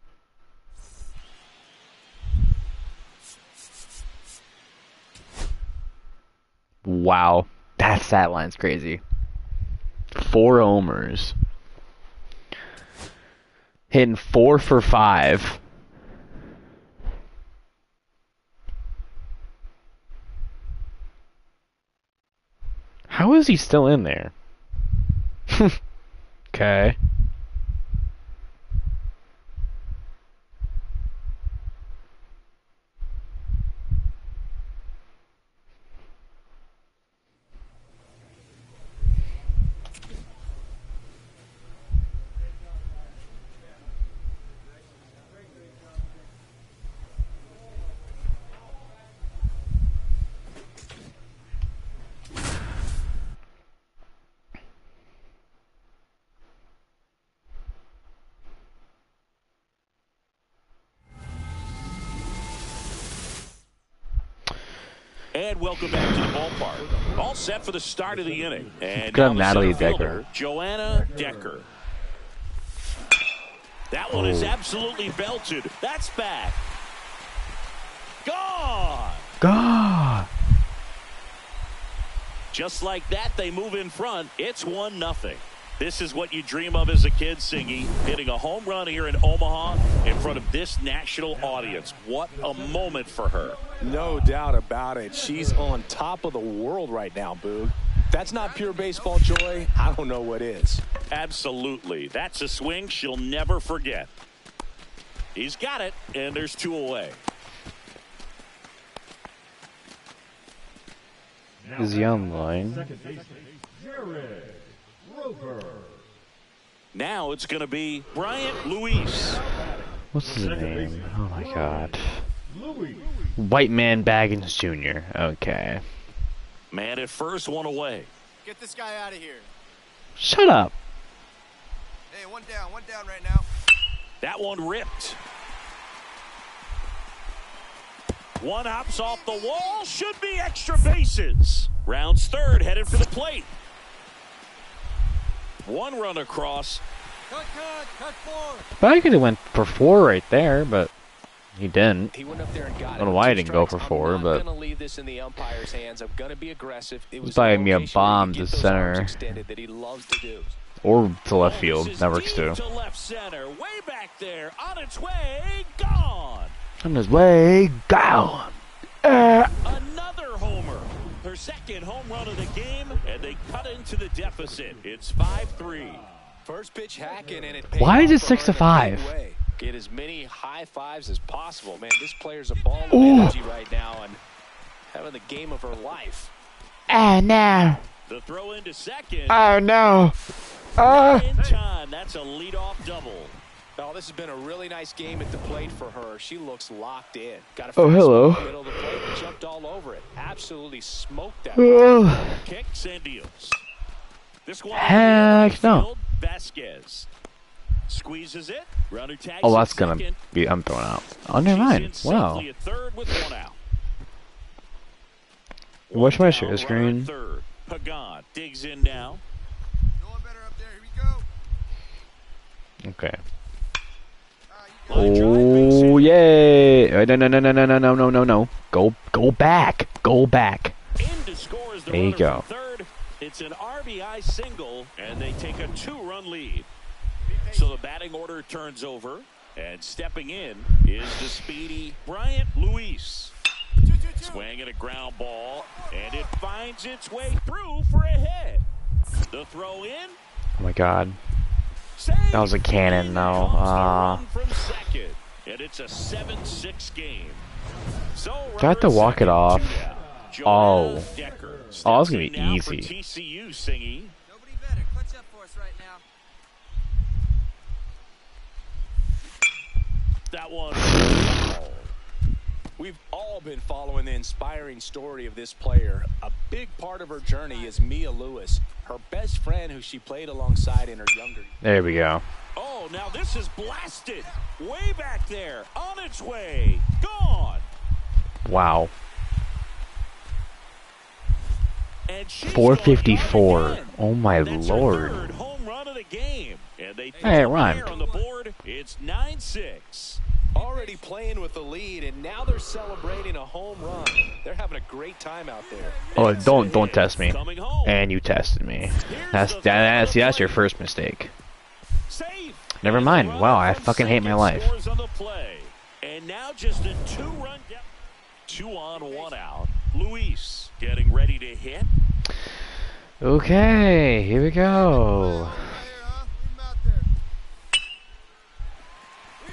S1: Wow. That stat line's crazy. 4 homers. Hitting 4 for 5. How is he still in there? Okay.
S2: And welcome back to the ballpark. All set for the start of the inning. And
S1: Good
S2: now the
S1: Natalie
S2: center fielder,
S1: Decker.
S2: Joanna Decker. That one is absolutely belted. That's back. Gone.
S1: God.
S2: Just like that, they move in front. It's 1-0. This is what you dream of as a kid, Singy. Hitting a home run here in Omaha in front of this national audience. What a moment for her.
S4: No doubt about it. She's on top of the world right now, Boog. That's not pure baseball joy. I don't know what is.
S2: Absolutely. That's a swing she'll never forget. He's got it, and there's 2 away.
S1: Is he online?
S2: Now it's going to be Bryant Luis.
S1: What's his name? Oh my god. White Man Baggins Jr. Okay.
S2: Man at first, 1 away.
S8: Get this guy out of here.
S1: Shut up.
S8: Hey, one down right now.
S2: That one ripped. One hops off the wall. Should be extra bases. Rounds third, headed for the plate. 1 run across.
S8: Cut 4.
S1: But I could have went for 4 right there, but he didn't.
S4: He went up there and got
S1: I don't know why he didn't go for 4, but
S4: I'm gonna leave this in the umpire's hands. I'm gonna be aggressive. It was
S1: probably me a
S4: location where
S1: bomb
S4: he could
S1: to
S4: get those arms
S1: center.
S4: extended that he loves to do.
S1: Or to left field.
S2: This is
S1: That works too.
S2: deep to left center, way back there, on its way, gone.
S1: On his way, gone.
S2: Another homer. Her 2nd home run of the game, and they cut into the deficit. It's 5-3.
S4: First pitch hacking, and it paid
S1: Why is
S4: off
S1: it
S4: for
S1: 6
S4: her
S1: to
S4: in a big
S1: 5?
S4: way. Get as many high fives as possible. Man, this player's a ball of
S1: Ooh.
S4: energy right now and having the game of her life.
S1: Oh no.
S2: The throw into second.
S1: Oh no.
S2: In time, that's a leadoff double.
S4: Oh, this has been a really nice game at the plate for her. She looks locked in. Got a
S1: Oh, hello.
S4: middle of the plate and jumped all over it. Absolutely smoked that.
S1: Oh.
S2: Kicks and deals. This one
S1: Heck no.
S2: Vasquez squeezes it. Runner tags
S1: Oh, that's
S2: at
S1: gonna
S2: second.
S1: be. I'm throwing out. Oh, never
S2: She's in
S1: mind. Wow.
S2: safely at third with 1 out.
S1: Watch my
S2: Down,
S1: share
S2: runner
S1: screen.
S2: at third. Pagan digs in now.
S8: Going better up there. Here we go.
S1: Okay. Oh yay! No. Go back. Go back. There you go.
S2: Third, it's an RBI single, and they take a 2-run lead. So the batting order turns over, and stepping in is the speedy Bryant Luis. Swinging a ground ball, and it finds its way through for a hit. The throw in.
S1: Oh my God. That was a cannon, though.
S2: From second, and it's a 7-6 game. So
S1: do I have to walk it off? Oh.
S2: Decker
S1: Oh, it's gonna be
S2: now
S1: easy.
S2: for TCU, Singy.
S7: Nobody better. Clutch up for us right now.
S2: That one.
S4: We've all been following the inspiring story of this player. A big part of her journey is Mia Lewis, her best friend who she played alongside in her younger years.
S1: There we go.
S2: Oh, now this is blasted. Way back there. On its way. Gone.
S1: Wow.
S2: And
S1: 454. Oh my Lord.
S2: Third home run of the game. And they
S1: Hey, it rhymed.
S2: on the board. It's 9-6.
S4: Already playing with the lead, and now they're celebrating a home run. They're having a great time out there.
S1: Oh, don't test me. And you tested me. That's your first mistake. Never mind. Wow, I fucking hate my life.
S2: And now just a 2-run gap. 2 on, 1 out. Luis getting ready to hit.
S1: Okay, here we go.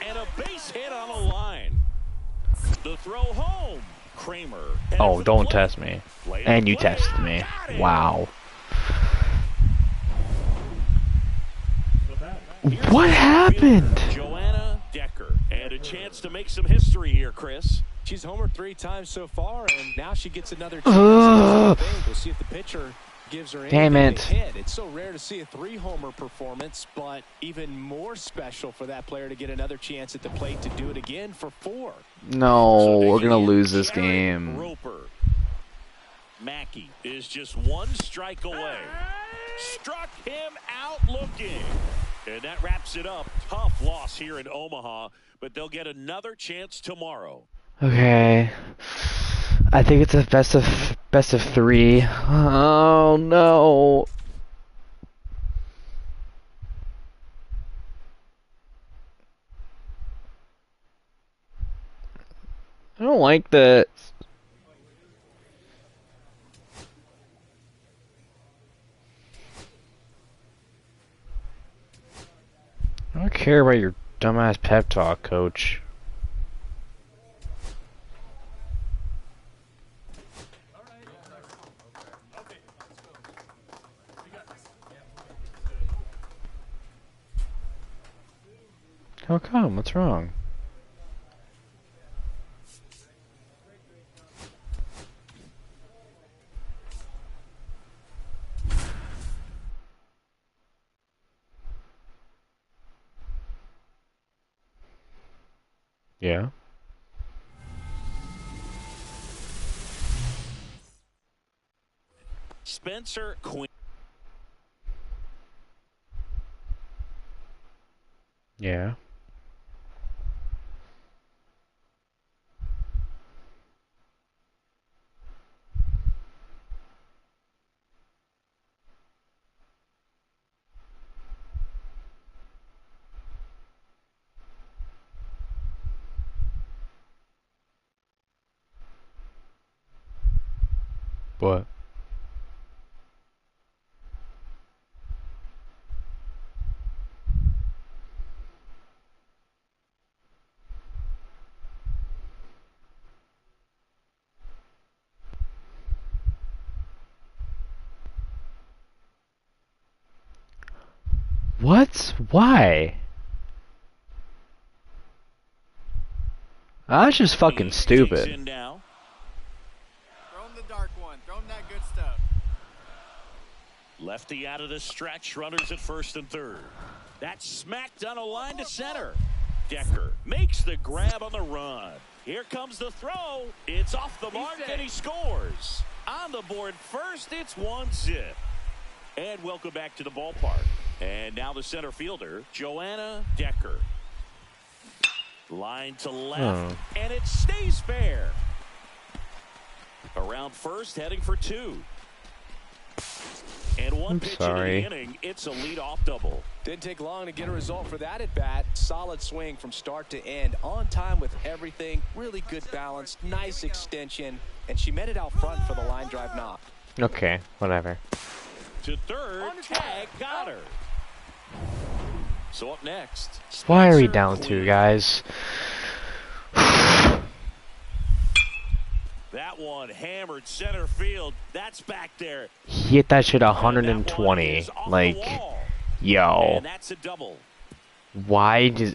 S2: And a base hit on a line. The throw home. Kramer.
S1: Oh, don't test me. And you tested me. Wow. What happened?
S2: Joanna Decker. And a chance to make some history here, Chris.
S4: She's homered 3 times so far, and now she gets another chance. We'll see if the pitcher gives her
S1: Damn it.
S4: hit. It's so rare to see a 3-homer performance, but even more special for that player to get another chance at the plate to do it again for 4.
S1: No, we're gonna lose this game.
S2: Roper. Mackey is just 1 strike away. Struck him out looking. And that wraps it up. Tough loss here in Omaha, but they'll get another chance tomorrow.
S1: Okay. I think it's a best of 3. Oh no. I don't like this. I don't care about your dumbass pep talk, coach. How come? What's wrong? Yeah.
S2: Spencer Quinn.
S1: Yeah. What? What? Why? That's just fucking stupid.
S7: Throw him the dark one. Throw him that good stuff.
S2: Lefty out of the stretch. Runners at first and third. That's smacked on a line to center. Decker makes the grab on the run. Here comes the throw. It's off the mark and he scores. On the board first, it's 1-0. And welcome back to the ballpark. And now the center fielder, Joanna Decker. Line to left, and it stays fair. Around first, heading for 2. And one pitch into the inning, it's a leadoff double.
S4: Didn't take long to get a result for that at bat. Solid swing from start to end. On time with everything. Really good balance. Nice extension. And she met it out front for the line drive knock.
S1: Okay, whatever.
S2: To third, tag, got her. So up next.
S1: Why are we down 2, guys?
S2: That one hammered center field. That's back there.
S1: He hit that shit 120. Like, yo.
S2: And that's a double.
S1: Why does...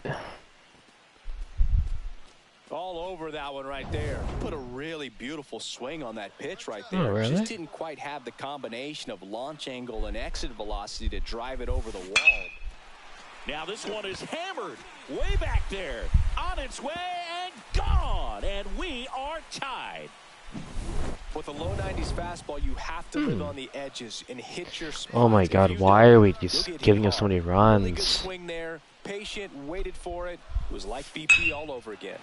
S4: All over that one right there. Put a really beautiful swing on that pitch right there.
S1: Oh, really?
S4: Just didn't quite have the combination of launch angle and exit velocity to drive it over the wall.
S2: Now this one is hammered way back there. On its way and gone. And we are tied.
S4: With a low 90s fastball, you have to live on the edges and hit your spots.
S1: Oh my god, why are we just giving us so many runs?
S4: Really good swing there. Patient, waited for it. It was like BP all over again.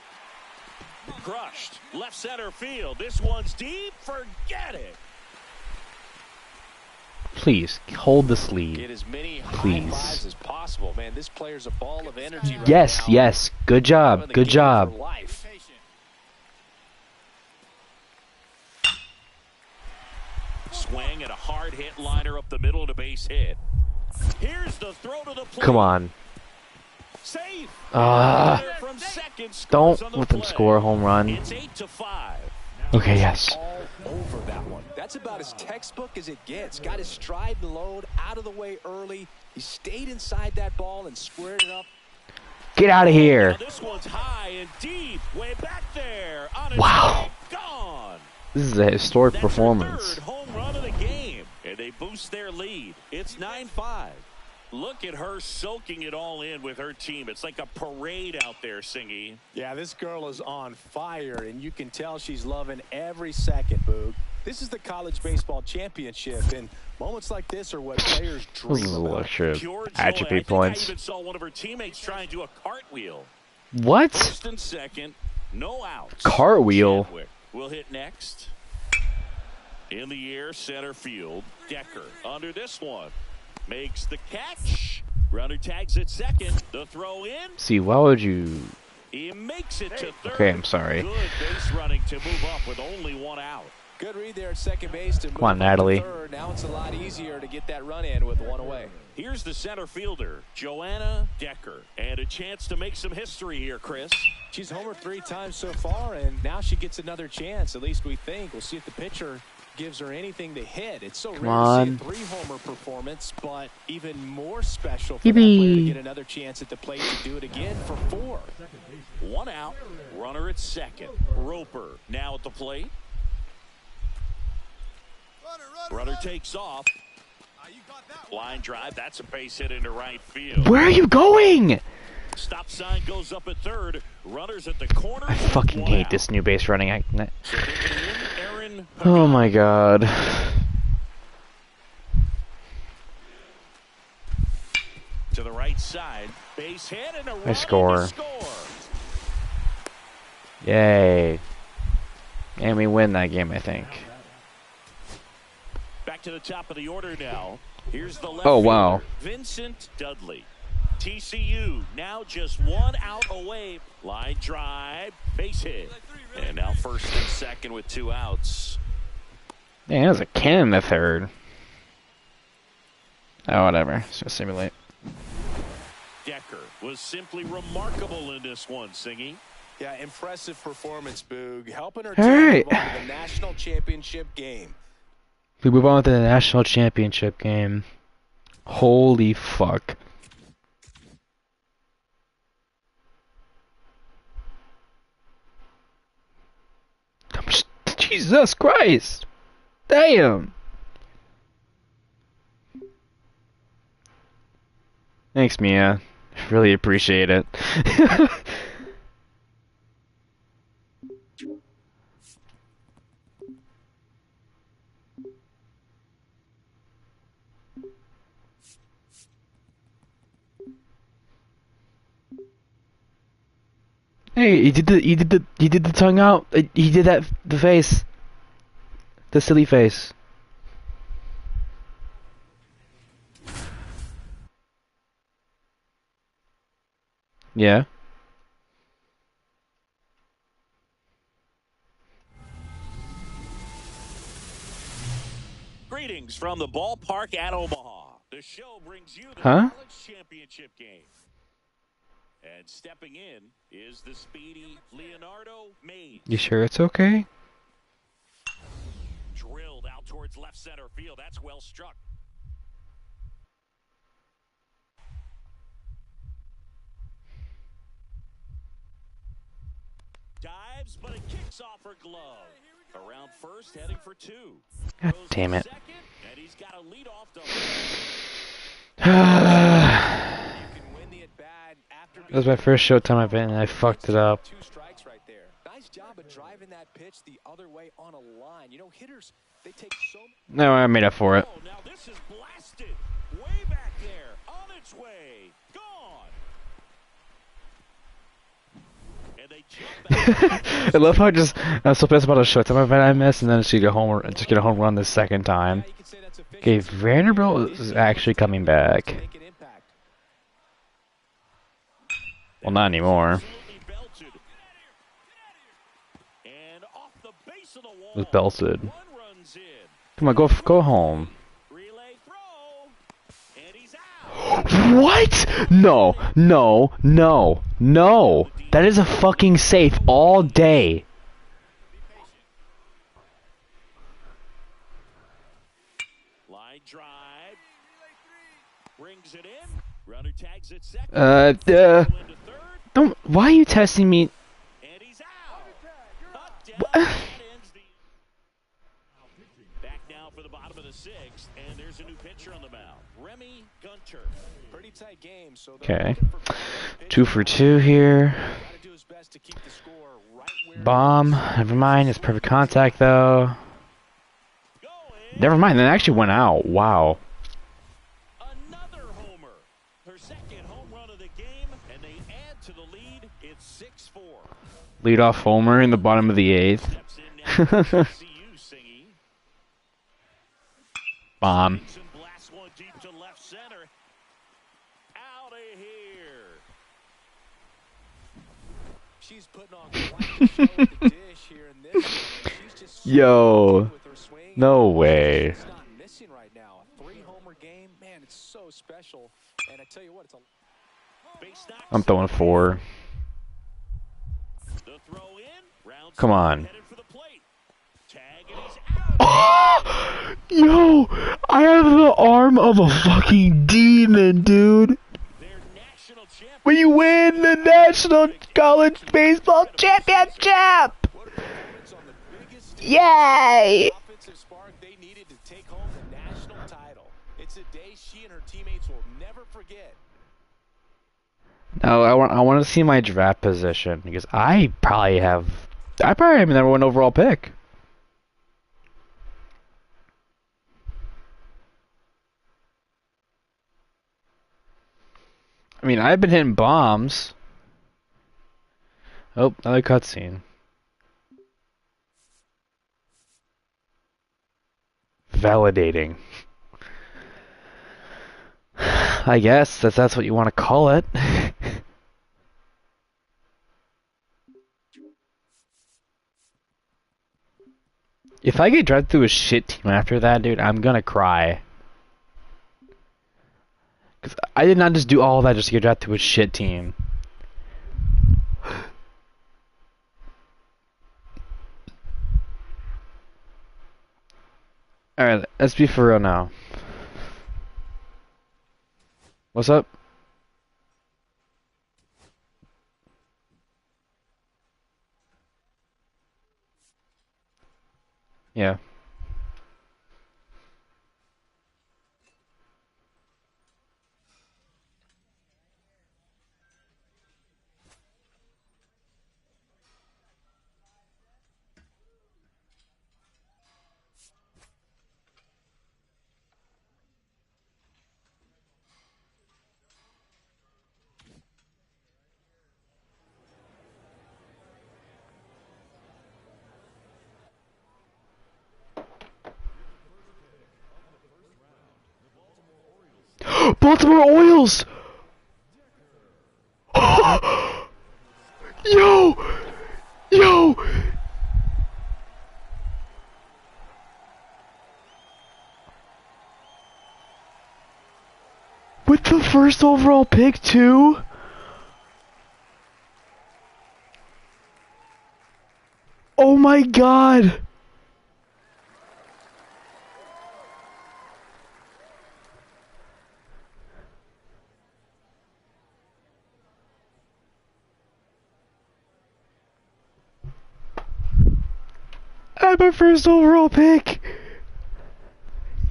S2: Crushed. Left center field. This one's deep. Forget it.
S1: Please, hold this lead.
S4: Get as many
S1: Please.
S4: high fives as possible, man. This player's a ball of energy right
S1: Yes,
S4: now.
S1: yes. Good job. Good job.
S2: Swing and a hard hit liner up the middle of the base hit. Here's the throw to the plate.
S1: Come on.
S2: Safe.
S1: Don't let them score a home run.
S2: It's 8-5.
S1: Okay, yes.
S4: All over that one. That's about as textbook as it gets. Got his stride and load out of the way early. He stayed inside that ball and squared it up.
S1: Get out of here.
S2: Now this one's high and deep, way back there. On its
S1: Wow.
S2: way, gone.
S1: This is a historic
S2: That's
S1: performance.
S2: Her third home run of the game, and they boost their lead. It's 9-5. Look at her soaking it all in with her team. It's like a parade out there, Singy.
S4: Yeah, this girl is on fire, and you can tell she's loving every second, Boog. This is the college baseball championship, and moments like this are what players dream
S1: This is a
S4: about.
S1: lecture of
S2: Pure joy.
S1: attribute
S2: I
S1: points.
S2: even saw one of her teammates try and do a cartwheel.
S1: What?
S2: First and second, no outs.
S1: Cartwheel?
S2: Chadwick will hit next. In the air, center field. Decker under this one. Makes the catch. Runner tags at second. The throw in.
S1: See, why would you...
S2: He makes it to third.
S1: Okay, I'm sorry.
S2: Good base running to move up with only one out.
S4: Good read there at second base to move
S1: Come on,
S4: up to
S1: Natalie.
S4: third. Now it's a lot easier to get that run in with one away.
S2: Here's the center fielder, Joanna Decker. And a chance to make some history here, Chris.
S4: She's homered 3 times so far, and now she gets another chance. At least we think. We'll see if the pitcher gives her anything to hit. It's so rare to see a 3-homer performance, but even more special for that player to get another chance at the plate to do it again for 4.
S2: One out, runner at second. Roper now at the plate. Runner takes off. Line drive, that's a base hit into right field.
S1: Where are you going?
S2: Stop sign goes up at third. Runners at the corner.
S1: I fucking hate this new base running act. Oh my god.
S2: To the right side, base hit and a run
S1: I score.
S2: to score.
S1: Yay. And we win that game, I think.
S2: Back to the top of the order now. Here's the left
S1: Oh, wow.
S2: fielder, Vincent Dudley. TCU now just 1 out away. Line drive, base hit. And now first and second with 2 outs.
S1: Man, that was a cannon in the third. Oh, whatever. It's gonna simulate.
S2: Decker was simply remarkable in this one, Singy.
S4: Yeah, impressive performance, Boog. Helping her
S1: All
S4: team
S1: right.
S4: move on to the national championship game.
S1: We move on to the national championship game. Holy fuck. Jesus Christ. Damn. Thanks, Mia. Really appreciate it. Hey, he did the tongue out. He did that, the face. The silly face. Yeah.
S2: Greetings from the ballpark at Omaha. The show brings you the
S1: Huh?
S2: college championship game. And stepping in is the speedy Leonardo Mays.
S1: You sure it's okay?
S2: Drilled out towards left center field. That's well struck. Dives, but it kicks off her glove. Around first, heading for two.
S1: God damn it.
S2: Second, and he's got a lead off double.
S1: That was my first Showtime event and I fucked it up.
S4: Two strikes right there. Nice job of driving that pitch the other way on a line. You know, hitters, they take so
S1: No, I made up for it.
S2: Oh, now this is blasted. Way back there. On its way. Gone. And they jump back.
S1: I love how I was so pissed about a Showtime event I missed and then she get just get a home run the second time. Okay, Vanderbilt is actually coming back. Well, not anymore. It was belted. Come on, go home. What? No. That is a fucking safe all day.
S2: Line drive. Brings it in. Runner tags it second.
S1: Don't. Why are you testing me?
S2: And he's out. Back now for the bottom of the sixth, and there's a new pitcher on the mound. Remy Gunter. Pretty tight game, so
S1: Okay. 2 for 2 here. Bomb. Never mind. It's perfect contact though. Never mind. That actually went out. Wow.
S2: Another homer. Her second home run of the game, and they add to the lead. It's 6-4.
S1: Leadoff homer in the bottom of the 8th. Bomb.
S2: Blast one deep to left center. Out of here.
S4: She's putting on quite the show at the dish here in this one. She's just
S1: Yo. No way.
S4: She's not missing right now. A 3-homer game, man, it's so special. And I tell you what, it's a
S1: I'm throwing 4.
S2: The throw in.
S1: Come on.
S2: Headed for the plate. Tag, and he's out.
S1: Yo, I have the arm of a fucking demon, dude. When you win the National College Baseball Championship! Yay!
S4: offensive spark they needed to take home the national title. It's a day she and her teammates will never forget.
S1: No, I want to see my draft position because I probably am the number 1 overall pick. I mean, I've been hitting bombs. Oh, another cutscene. Validating. I guess that's what you want to call it. If I get drafted to a shit team after that, dude, I'm gonna cry. Cause I did not just do all that just to get drafted to a shit team. Alright, let's be for real now. What's up? Yeah. Baltimore Orioles! Yo! Yo! With the first overall pick, too? Oh my god! I had my first overall pick!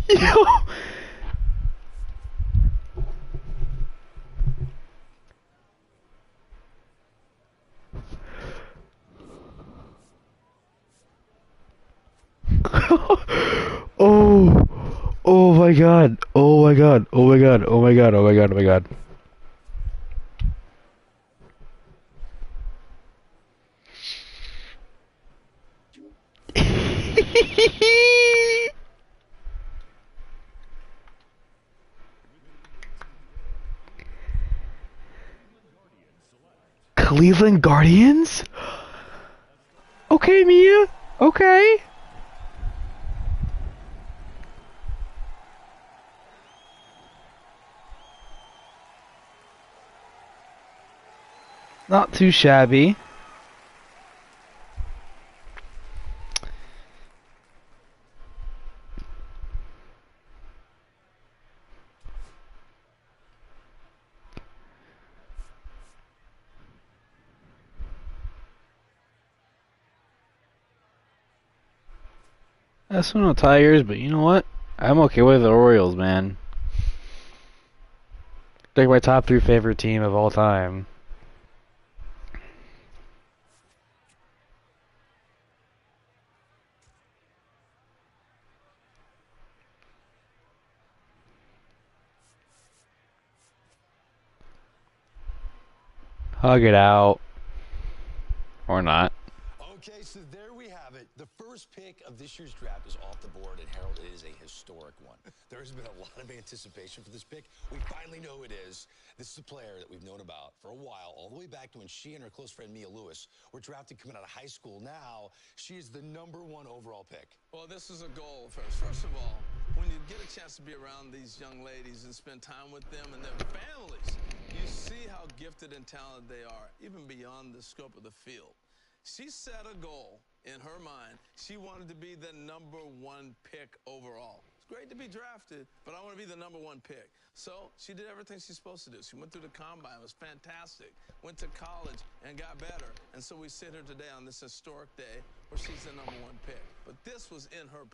S1: Yo! Oh, oh my god, oh my god, oh my god, oh my god, oh my god, oh my god. Cleveland Guardians? Okay, Mia, okay. Not too shabby. That's no Tigers, but you know what? I'm okay with the Orioles, man. They're my top 3 favorite team of all time. Hug it out. Or not.
S9: Okay, so there we have it. The first pick of this year's draft is off the board, and Harold, it is a historic one. There has been a lot of anticipation for this pick. We finally know who it is. This is a player that we've known about for a while, all the way back to when she and her close friend Mia Lewis were drafted coming out of high school. Now, she is the #1 overall pick.
S10: Well, this is a goal for us. First of all, when you get a chance to be around these young ladies and spend time with them and their families, you see how gifted and talented they are, even beyond the scope of the field. She set a goal in her mind. She wanted to be the #1 pick overall. It's great to be drafted, but I want to be the #1 pick. So she did everything she's supposed to do. She went through the combine. It was fantastic. Went to college and got better. And so we sit here today on this historic day where she's the #1 pick. But this was in her.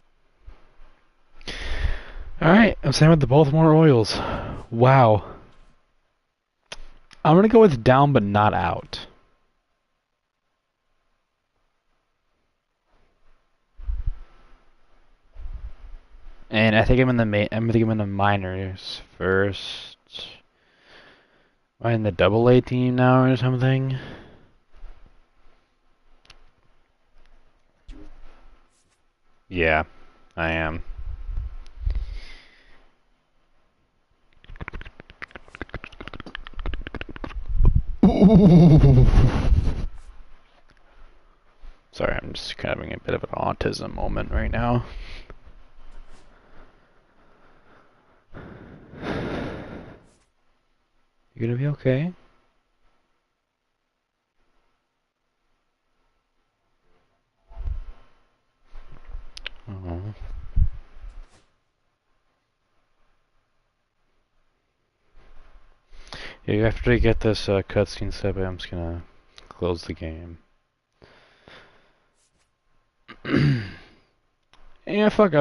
S1: Alright, I'm staying with the Baltimore Orioles. Wow. I'm gonna go with down but not out. And I think I'm in the minors first. Am I in the AA team now or something? Yeah, I am. Sorry, I'm just having a bit of an autism moment right now. You gonna be okay? Oh. Yeah, after I get this cutscene set, I'm just gonna close the game. Yeah, fuck, I'll do